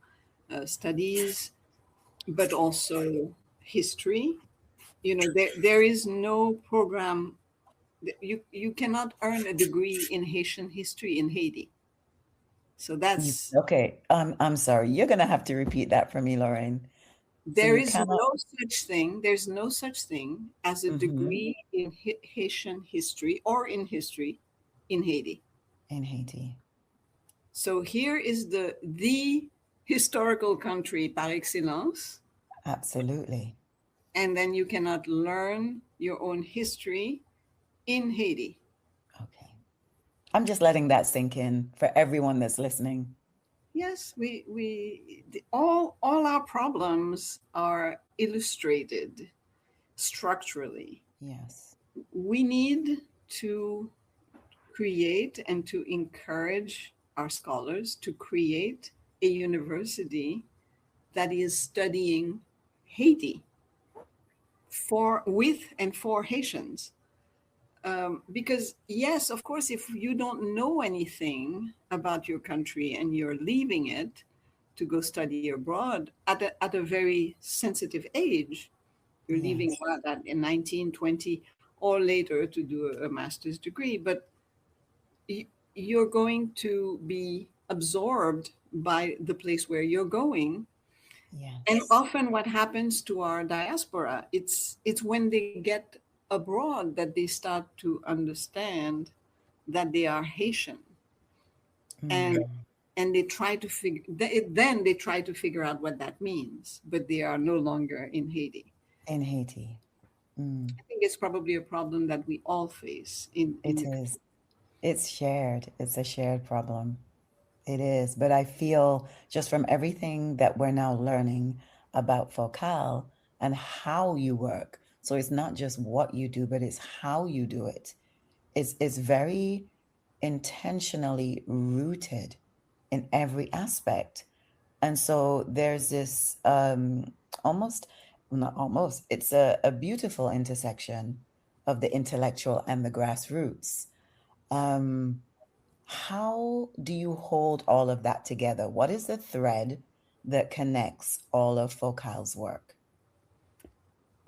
studies, but also history. There is no program. You cannot earn a degree in Haitian history in Haiti. So that's Okay. I'm sorry. You're gonna have to repeat that for me, Lorraine. So There you is cannot. no such thing. There's no such thing as a Hmm. degree in Haitian history or in history in Haiti. In Haiti. So here is the historical country par excellence, Absolutely. and then you cannot learn your own history in Haiti. Okay. I'm just letting that sink in for everyone that's listening. Yes, all our problems are illustrated structurally. Yes. We need to create and to encourage our scholars to create a university that is studying Haiti for with and for Haitians. Because yes, of course, if you don't know anything about your country and you're leaving it to go study abroad at a very sensitive age, you're leaving Yes. what, at in 19, 20, or later to do a master's degree, but you're going to be absorbed by the place where you're going. And Yes. often what happens to our diaspora, it's when they get abroad that they start to understand that they are Haitian, and Mm. they try to figure then they try to figure out what that means, but they are no longer in Haiti. In Haiti. Mm. I think it's probably a problem that we all face in It the is. It's shared. It's a shared problem. It is. But I feel just from everything that we're now learning about FOKAL and how you work. So it's not just what you do, but it's how you do it. It's very intentionally rooted in every aspect. And so there's this almost, not almost, it's a beautiful intersection of the intellectual and the grassroots. Um, how do you hold all of that together? What is the thread that connects all of Focal's work?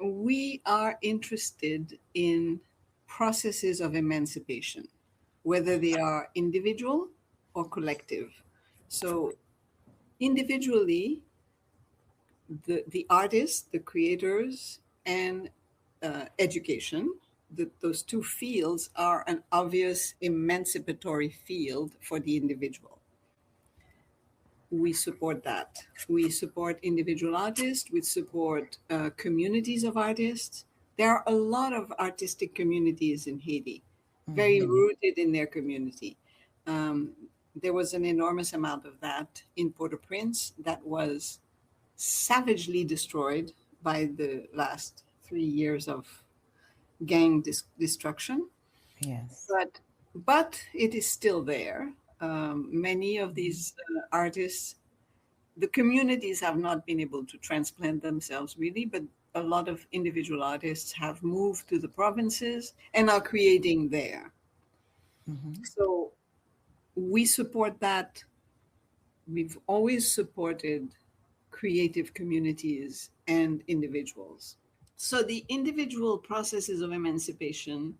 we are interested in processes of emancipation, whether they are individual or collective. So, individually, the artists, the creators, and education, those two fields are an obvious emancipatory field for the individual. We support that. We support individual artists, we support communities of artists. There are a lot of artistic communities in Haiti, very Mm-hmm. rooted in their community. Um, there was an enormous amount of that in Port au Prince that was savagely destroyed by the last 3 years of gang destruction. Yes. But it is still there. Many of Mhm. these artists, the communities have not been able to transplant themselves really, but a lot of individual artists have moved to the provinces and are creating there. Mm-hmm. So we support that. We've always supported creative communities and individuals. So the individual processes of emancipation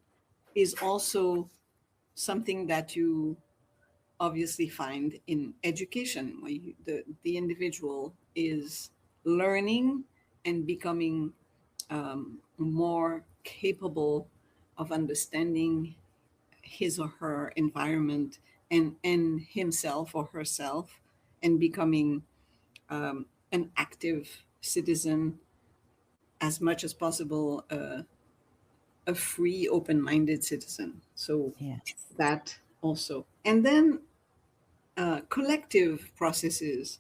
is also something that you obviously find in education, where the individual is learning and becoming more capable of understanding his or her environment and himself or herself, and becoming an active citizen, as much as possible a free, open-minded citizen. So Yes. that also, and then collective processes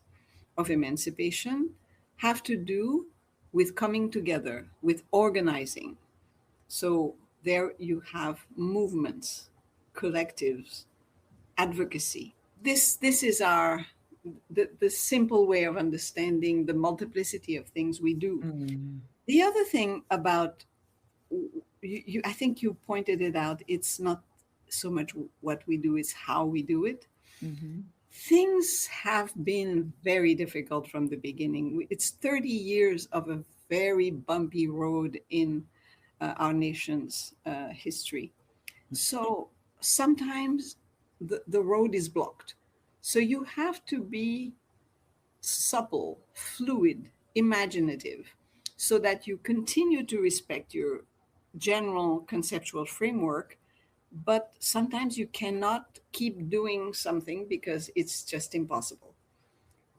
of emancipation have to do with coming together, with organizing. So there you have movements, collectives, advocacy. This is our the simple way of understanding the multiplicity of things we do. Mm. The other thing about I think you pointed it out. It's not so much what we do; it's how we do it. Mm-hmm. Things have been very difficult from the beginning. It's 30 years of a very bumpy road in our nation's history. So sometimes the road is blocked. So you have to be supple, fluid, imaginative, so that you continue to respect your general conceptual framework, but sometimes you cannot keep doing something because it's just impossible.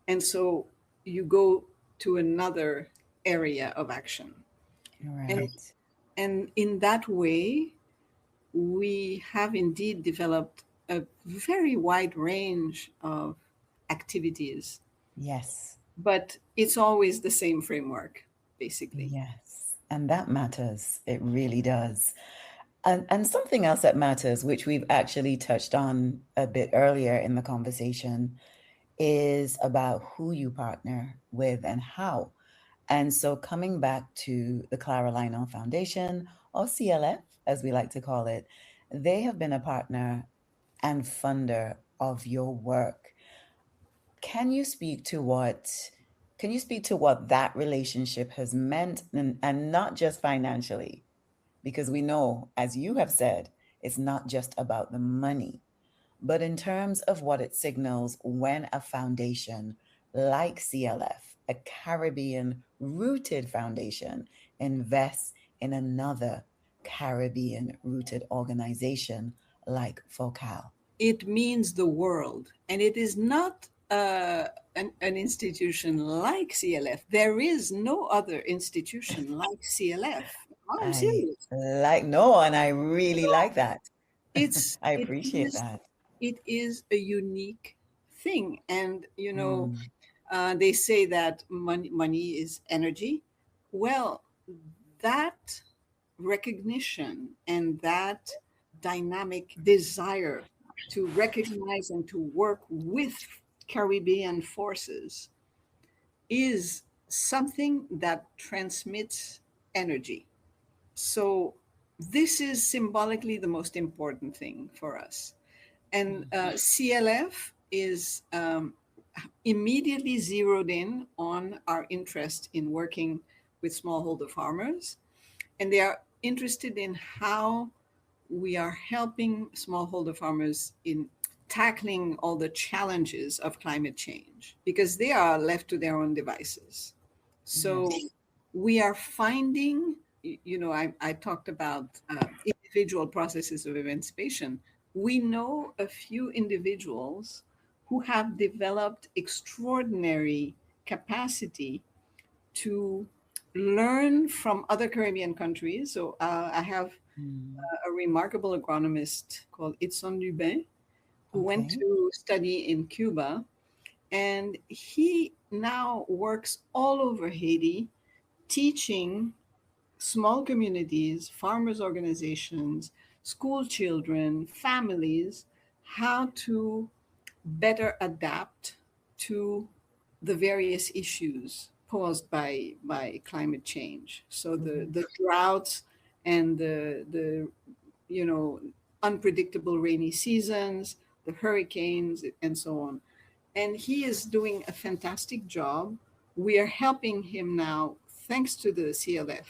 And so you go to another area of action. And, Right. and in that way, we have indeed developed a very wide range of activities, Yes. but it's always the same framework, basically. Yes. And that matters. It really does. And something else that matters, which we've actually touched on a bit earlier in the conversation, is about who you partner with and how. And so coming back to the Clara Lionel Foundation, or CLF, as we like to call it, they have been a partner and funder of your work. Can you speak to what that relationship has meant, and not just financially? Because we know, as you have said, it's not just about the money, but in terms of what it signals when a foundation like CLF, a Caribbean rooted foundation, invests in another Caribbean rooted organization like FOKAL. It means the world, and it is not an institution like CLF. There is no other institution like CLF. I'm I serious. like, no, and I really like that. It's I it appreciate is that. it is a unique thing, and Mm, they say that money is energy. Well, that recognition and that dynamic desire to recognize and to work with Caribbean forces is something that transmits energy. So, this is symbolically the most important thing for us. And CLF is immediately zeroed in on our interest in working with smallholder farmers. And they are interested in how we are helping smallholder farmers in tackling all the challenges of climate change because they are left to their own devices. So yes. we are finding, I talked about individual processes of emancipation. We know a few individuals who have developed extraordinary capacity to learn from other Caribbean countries. So I have Mm, a remarkable agronomist called Itzon Lubin who went okay. to study in Cuba, and he now works all over Haiti teaching small communities, farmers organizations, school children, families, how to better adapt to the various issues posed by climate change. So Mhm. the droughts and the you know unpredictable rainy seasons, the hurricanes, and so on. And he is doing a fantastic job. We are helping him now, thanks to the CLF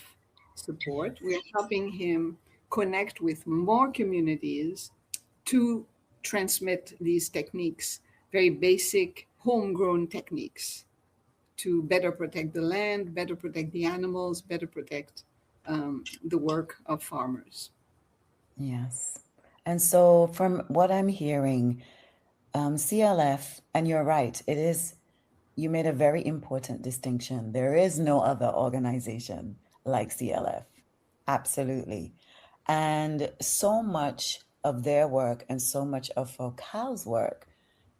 support. We are helping him connect with more communities to transmit these techniques, very basic homegrown techniques to better protect the land, better protect the animals, better protect the work of farmers. Yes. And so, from what I'm hearing, CLF, and you're right, you made a very important distinction. There is no other organization like CLF. Absolutely. And so much of their work and so much of FOCAL's work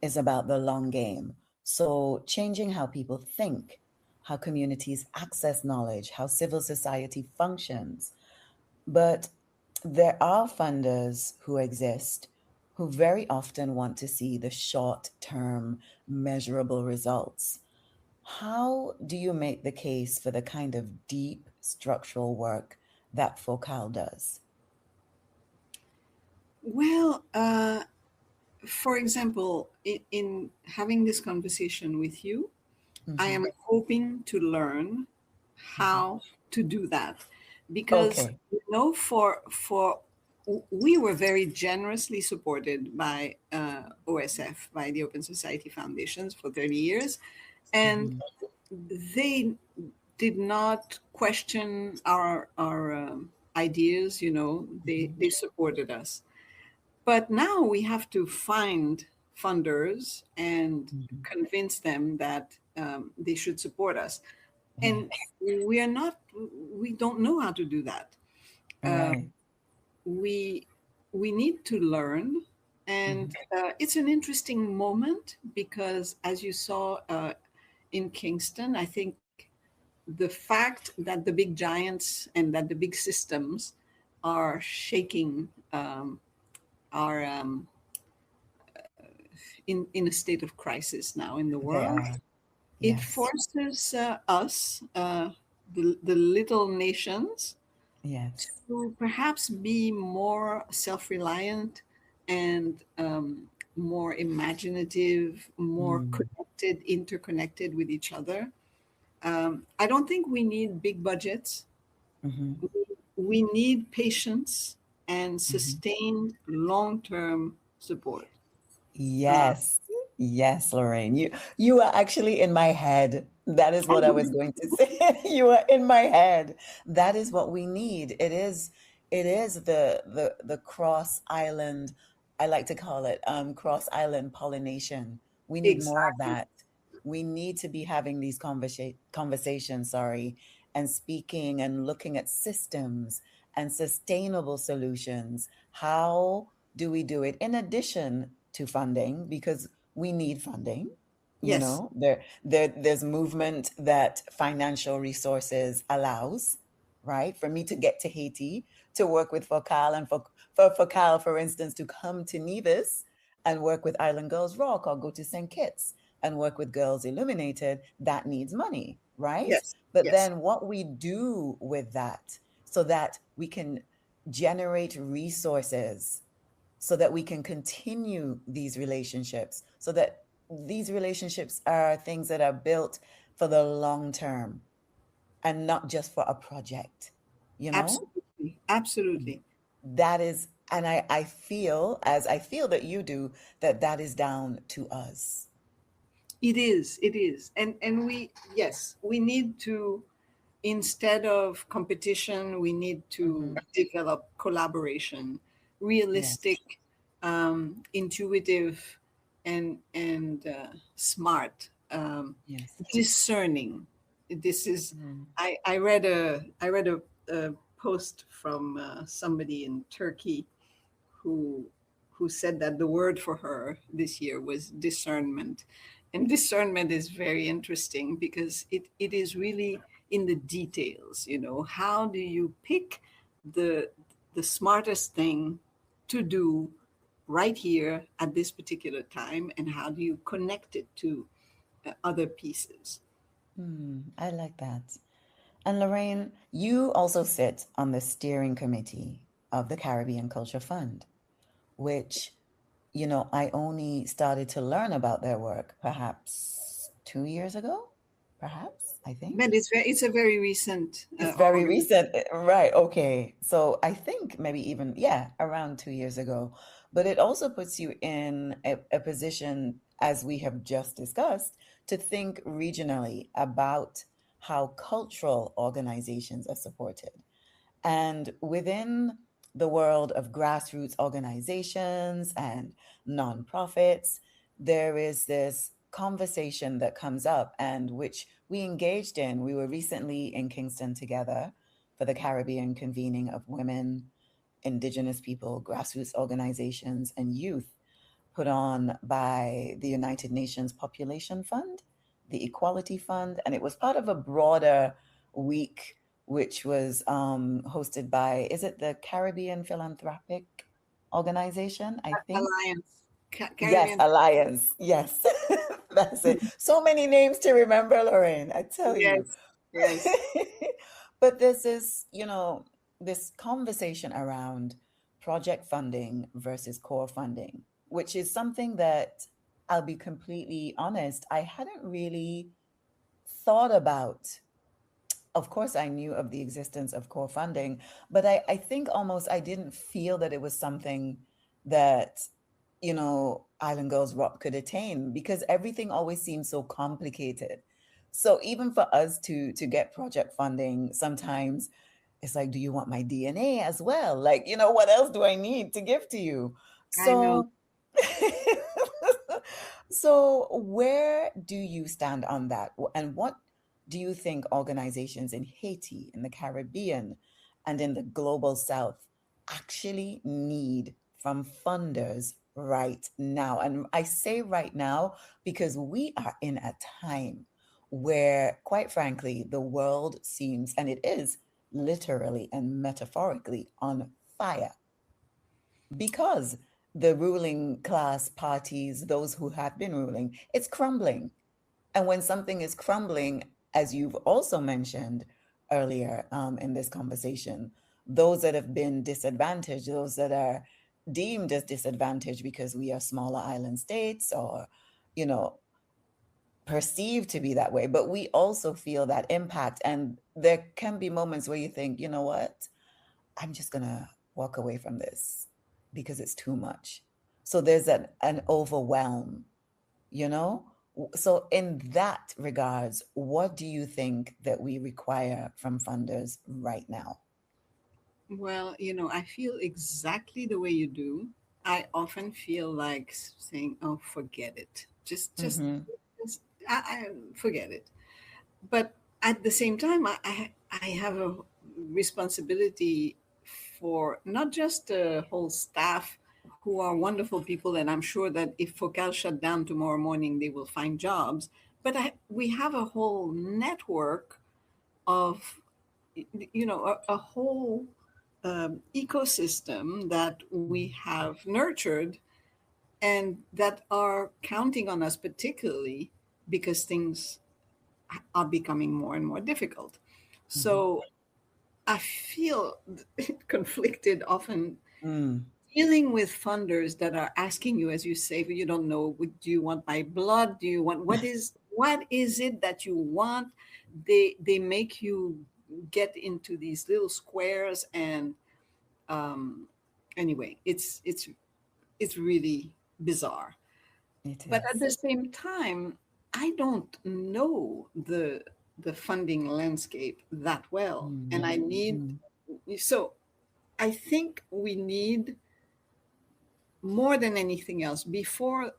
is about the long game. So, changing how people think, how communities access knowledge, how civil society functions. But there are funders who exist who very often want to see the short term, measurable results. How do you make the case for the kind of deep structural work that FOCAL does? Well, for example, in having this conversation with you, I Hmm. am hoping to learn Hmm. how to do that because Okay. we were very generously supported by OSF, by the Open Society Foundations, for 30 years, and Hmm. they did not question our ideas. They supported us. But now we have to find funders and Mhm. convince them that they should support us. And Yes. we are not, we don't know how to do that. Uh, Right. we we need to learn, and Mhm. it's an interesting moment because, as you saw in Kingston, I think the fact that the big giants and that the big systems are shaking are in a state of crisis now in the They world. are. It Yes. forces us, the little nations, Yes. to perhaps be more self reliant and more imaginative, more Mm. connected, interconnected with each other. I don't think we need big budgets. Mhm. We need patience and Mhm. sustained long term support. Uh, Yes. Yes, Lorraine. You are actually in my head. That is what I was going to say. You are in my head. That is what we need. It is the cross island, I like to call it cross island pollination. We need more of exactly. that. We need to be having these conversations, sorry, and speaking and looking at systems and sustainable solutions. How do we do it in addition to funding? Because we need funding. Yes. There's movement that financial resources allows, right? For me to get to Haiti to work with FOKAL, and for FOKAL, for instance, to come to Nevis and work with Island Girls Rock, or go to St. Kitts and work with Girls Illuminated, that needs money, right? Yes. But Yes. then what we do with that, so that we can generate resources, so that we can continue these relationships, so that these relationships are things that are built for the long term and not just for a project, you know? Absolutely. Absolutely. That is, and I feel, as I feel that you do, that that is down to us. It is. It is. And we, yes, we need to, instead of competition, we need to Hmm. develop collaboration, Yes. realistic, intuitive, and smart, Yes. discerning. This is. Mm. I read a post from somebody in Turkey who who said that the word for her this year was discernment. And discernment is very interesting because it is really in the details. How do you pick the the smartest thing to do right here at this particular time, and how do you connect it to other pieces? I like that. And Lorraine, you also sit on the steering committee of the Caribbean Culture Fund, which, I only started to learn about their work perhaps 2 years ago, perhaps, I think. But it's a very recent It's very organization. recent, right? Okay. So I think maybe even, yeah, around 2 years ago. But it also puts you in a position, as we have just discussed, to think regionally about how cultural organizations are supported. And within the world of grassroots organizations and nonprofits, there is this conversation that comes up, and which we engaged in. We were recently in Kingston together for the Caribbean convening of women, indigenous people, grassroots organizations, and youth, put on by the United Nations Population Fund, the Equality Fund, and it was part of a broader week which was hosted by, is it the Caribbean Philanthropic Organization? I think. Alliance, Yes, Caribbean. Alliance. Yes, that's it. So many names to remember, Lorraine, I tell you. Yes, yes. But this is, this conversation around project funding versus core funding, which is something that, I'll be completely honest, I hadn't really thought about. Of course, I knew of the existence of core funding, but I think almost I didn't feel that it was something that, Island Girls Rock could attain, because everything always seemed so complicated. So even for us to get project funding, sometimes it's like, do you want my DNA as well? Like, what else do I need to give to you? I know. So so where do you stand on that? And what do you think organizations in Haiti, in the Caribbean, and in the global South actually need from funders right now? And I say right now because we are in a time where, quite frankly, the world seems, and it is literally and metaphorically on fire because the ruling class parties, those who have been ruling, it's crumbling. And when something is crumbling, as you've also mentioned earlier in this conversation, those that have been disadvantaged, those that are deemed as disadvantaged because we are smaller island states or, you know, perceived to be that way, but we also feel that impact. And there can be moments where you think, you know what? I'm just going to walk away from this because it's too much. So there's an overwhelm, you know? So in that regards, what do you think that we require from funders right now? Well, I feel exactly the way you do. I often feel like saying, "Oh, forget it. Mm-hmm. Just I forget it." But at the same time, I have a responsibility for not just the whole staff who are wonderful people, and I'm sure that if FOKAL shut down tomorrow morning, they will find jobs. But we have a whole network of, a whole ecosystem that we have nurtured and that are counting on us, particularly because things are becoming more and more difficult. Mm-hmm. So I feel conflicted often Mm. dealing with funders that are asking you, as you say, you don't know, do you want my blood? Do you want what is it that you want? They make you get into these little squares, and um, anyway, it's really bizarre. It But at is. the same time, I don't know the funding landscape that well, and I Mm. need Mm. so I think we need more than anything else before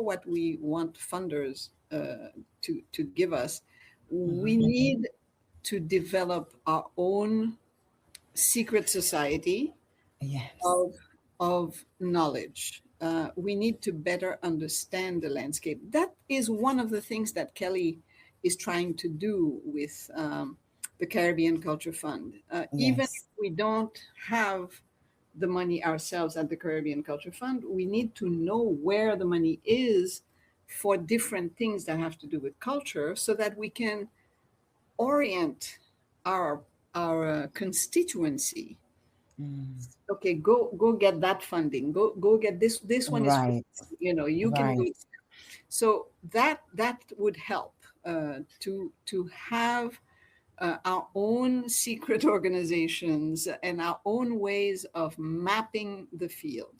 what we want funders to give us. We Mm-hmm. need to develop our own secret society Yes. of knowledge. We need to better understand the landscape. That is one of the things that Kelly is trying to do with the Caribbean Culture Fund. Even if Yes. we don't have the money ourselves at the Caribbean Culture Fund, we need to know where the money is for different things that have to do with culture so that we can orient our constituency. Mm. Okay, go get that funding, go get this one is free. Right. You can do Right. it. So that would help to have our own secret organizations and our own ways of mapping the field.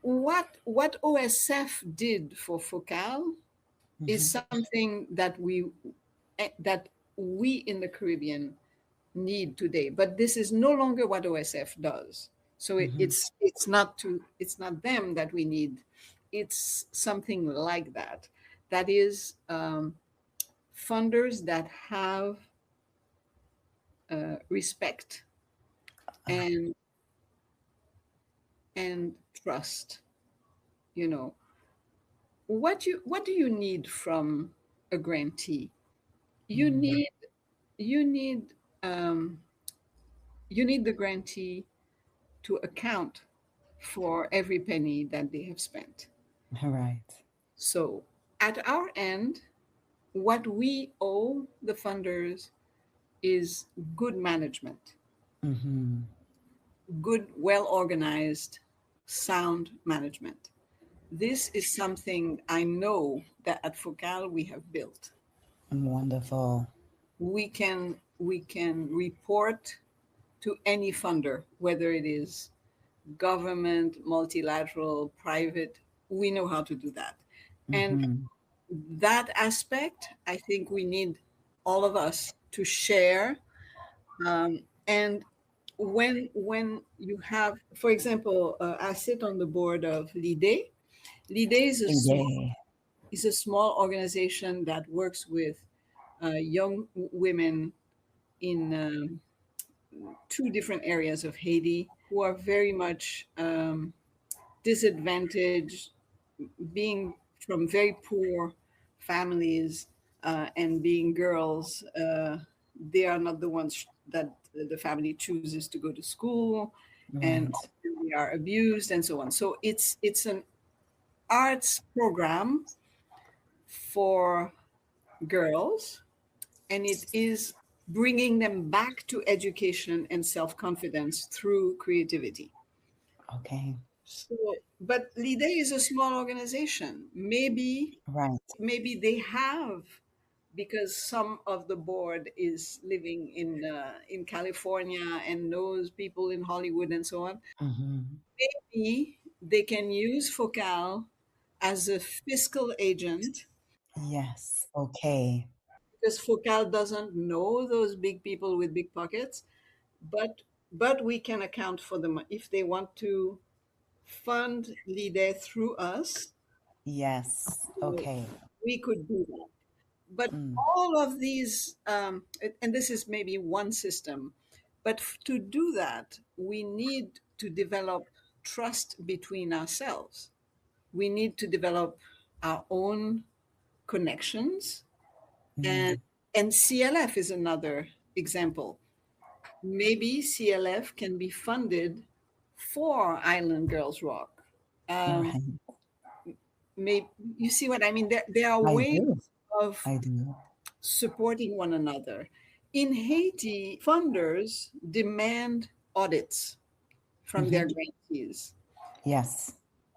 What OSF did for FOKAL is Mm-hmm. something that we in the Caribbean need today. But this is no longer what OSF does. So Mm-hmm. it's not them that we need. It's something like that. That is funders that have respect and trust. You know what do you need from a grantee? You Mm. need you need um, you need the grantee to account for every penny that they have spent. Right. So at our end, what we owe the funders is good management, Mm-hmm. good, well organized, sound management. This is something I know that at FOKAL we have built. Wonderful. We can report to any funder, whether it is government, multilateral, private. We know how to do that. And Mm-hmm. that aspect, I think we need all of us to share. And when you have, for example, I sit on the board of Lide. Lide Yeah. is a small organization that works with young women in two different areas of Haiti who are very much disadvantaged, being from very poor families and being girls. They are not the ones that the family chooses to go to school, and Right. they are abused and so on. So it's an arts program for girls, and it is bringing them back to education and self-confidence through creativity. Okay. So, but Lide is a small organization. Right. Maybe they have, because some of the board is living in California and knows people in Hollywood and so on. Hmm. Maybe they can use FOKAL as a fiscal agent, Yes. Okay. because FOKAL doesn't know those big people with big pockets, but we can account for them if they want to fund Lide through us. Yes. Okay. We could do that. But Mm. all of these, and this is maybe one system, but to do that, we need to develop trust between ourselves. We need to develop our own connections, and Mm. CLF is another example. Maybe CLF can be funded for Island Girls Rock. Um, Right. Maybe you see what I mean. There are I ways do. of I do. supporting one another. In Haiti, funders demand audits from their Hmm. grantees. Yes.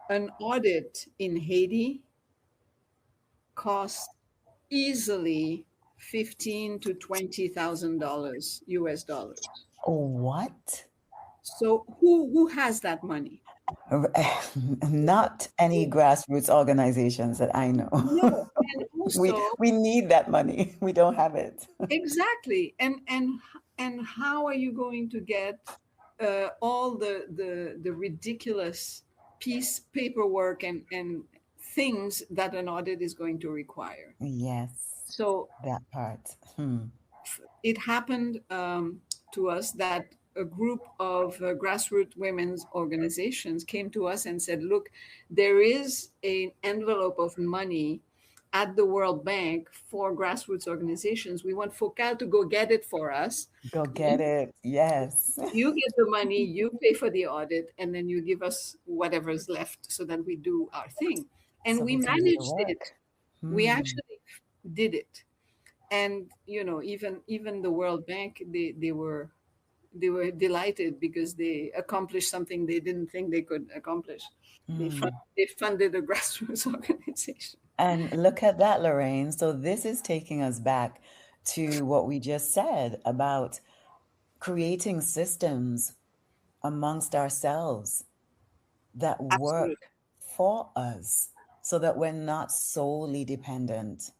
An audit in Haiti costs easily 15 to $20,000 US dollars. What? So who has that money? Not any grassroots organizations that I know. No, and we also we need that money. We don't have it. exactly, and how are you going to get all the ridiculous piece paperwork and things that an audit is going to require? Yes, So that part. Hmm. it happened to us that a group of grassroots women's organizations came to us and said, look, there is an envelope of money at the World Bank for grassroots organizations. We want FOCAL to go get it for us. Go get it. Yes. You get the money, you pay for the audit, and then you give us whatever's left so that we do our thing. And So we we can do the managed it. work. We Hmm. actually did it. And even the World Bank, they were delighted because they accomplished something they didn't think they could accomplish. Mm. They funded a grassroots organization. And look at that, Lorraine. So this is taking us back to what we just said about creating systems amongst ourselves that Absolutely. work for us so that we're not solely dependent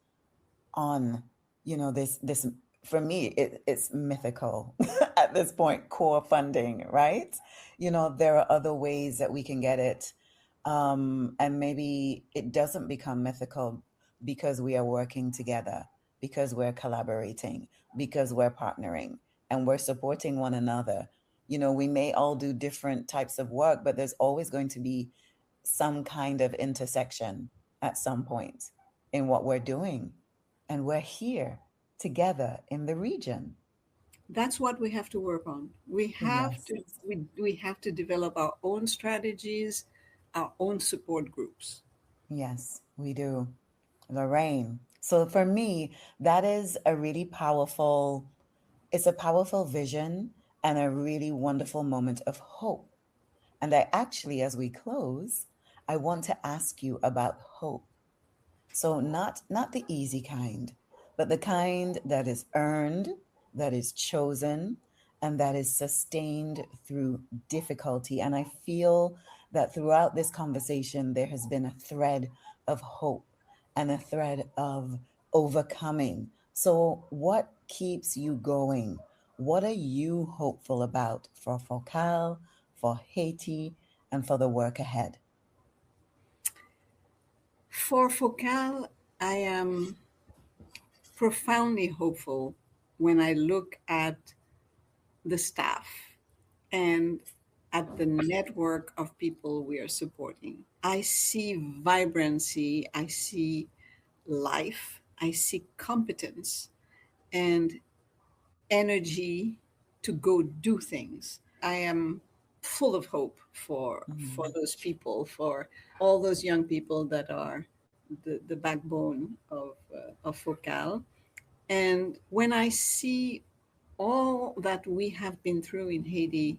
on, this for me it's mythical at this point, core funding, right? There are other ways that we can get it, and maybe it doesn't become mythical because we are working together, because we're collaborating, because we're partnering and we're supporting one another. We may all do different types of work, but there's always going to be some kind of intersection at some point in what we're doing. And we're here together in the region. That's what we have to work on. Yes. We have to develop our own strategies, our own support groups. Yes, we do. Lorraine. So for me, that is a really powerful, it's a powerful vision and a really wonderful moment of hope. And I actually, as we close, I want to ask you about hope. So not the easy kind, but the kind that is earned, that is chosen, and that is sustained through difficulty. And I feel that throughout this conversation there has been a thread of hope. and a thread of overcoming. So, what keeps you going? What are you hopeful about for FOKAL, for Haiti, and for the work ahead? For FOKAL, I am profoundly hopeful when I look at the staff and at the network of people we are supporting. I see vibrancy, I see life, I see competence and energy to go do things. I am full of hope for Mm. those people, for all those young people that are the backbone of FOKAL. And when I see all that we have been through in Haiti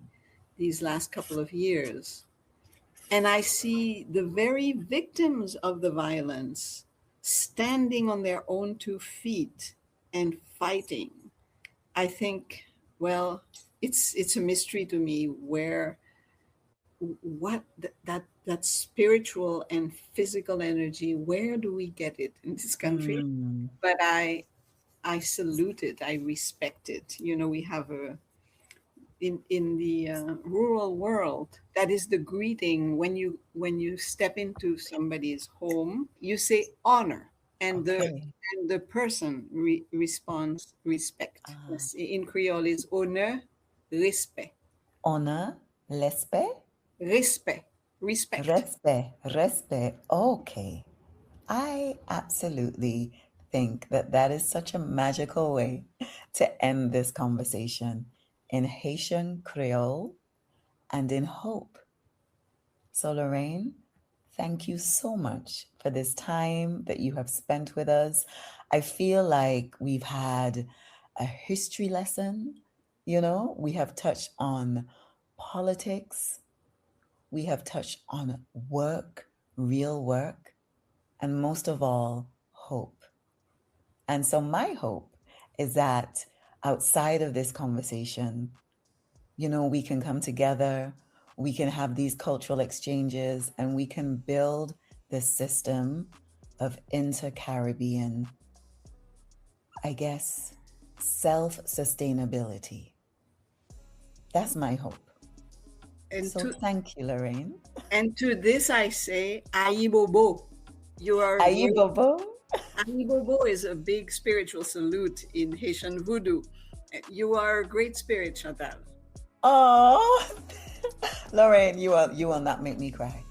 these last couple of years, and I see the very victims of the violence standing on their own 2 feet and fighting, I think, well, it's a mystery to me where what that spiritual and physical energy, where do we get it in this country? Mm. But I salute it, I respect it. You know, we have a in the rural world, that is the greeting when you step into somebody's home. You say honor, and Okay. the person responds respect. Ah, Yes, in Creole is honneur, respect, honor, respect, respect, respect. respect, respect. Okay. I absolutely think that that is such a magical way to end this conversation in Haitian Creole and in hope. So, Lorraine, thank you so much for this time that you have spent with us. I feel like we've had a history lesson. We have touched on politics, we have touched on work, real work, and most of all, hope. And so, my hope is that outside of this conversation, we can come together, we can have these cultural exchanges, and we can build this system of inter-Caribbean, I guess, self-sustainability. That's my hope. And So to thank you, Lorraine. this I say, Ayibobo. You are a Ayi great. Bobo. Ayibobo is a big spiritual salute in Haitian voodoo. You are a great spirit, Chantal. Oh, Lorraine, you will not make me cry.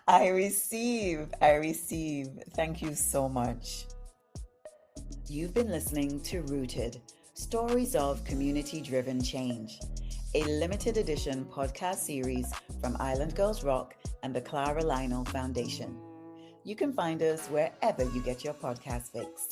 I receive. I receive. Thank you so much. You've been listening to Rooted, Stories of Community-Driven Change, a limited edition podcast series from Island Girls Rock and the Clara Lionel Foundation. You can find us wherever you get your podcast fix.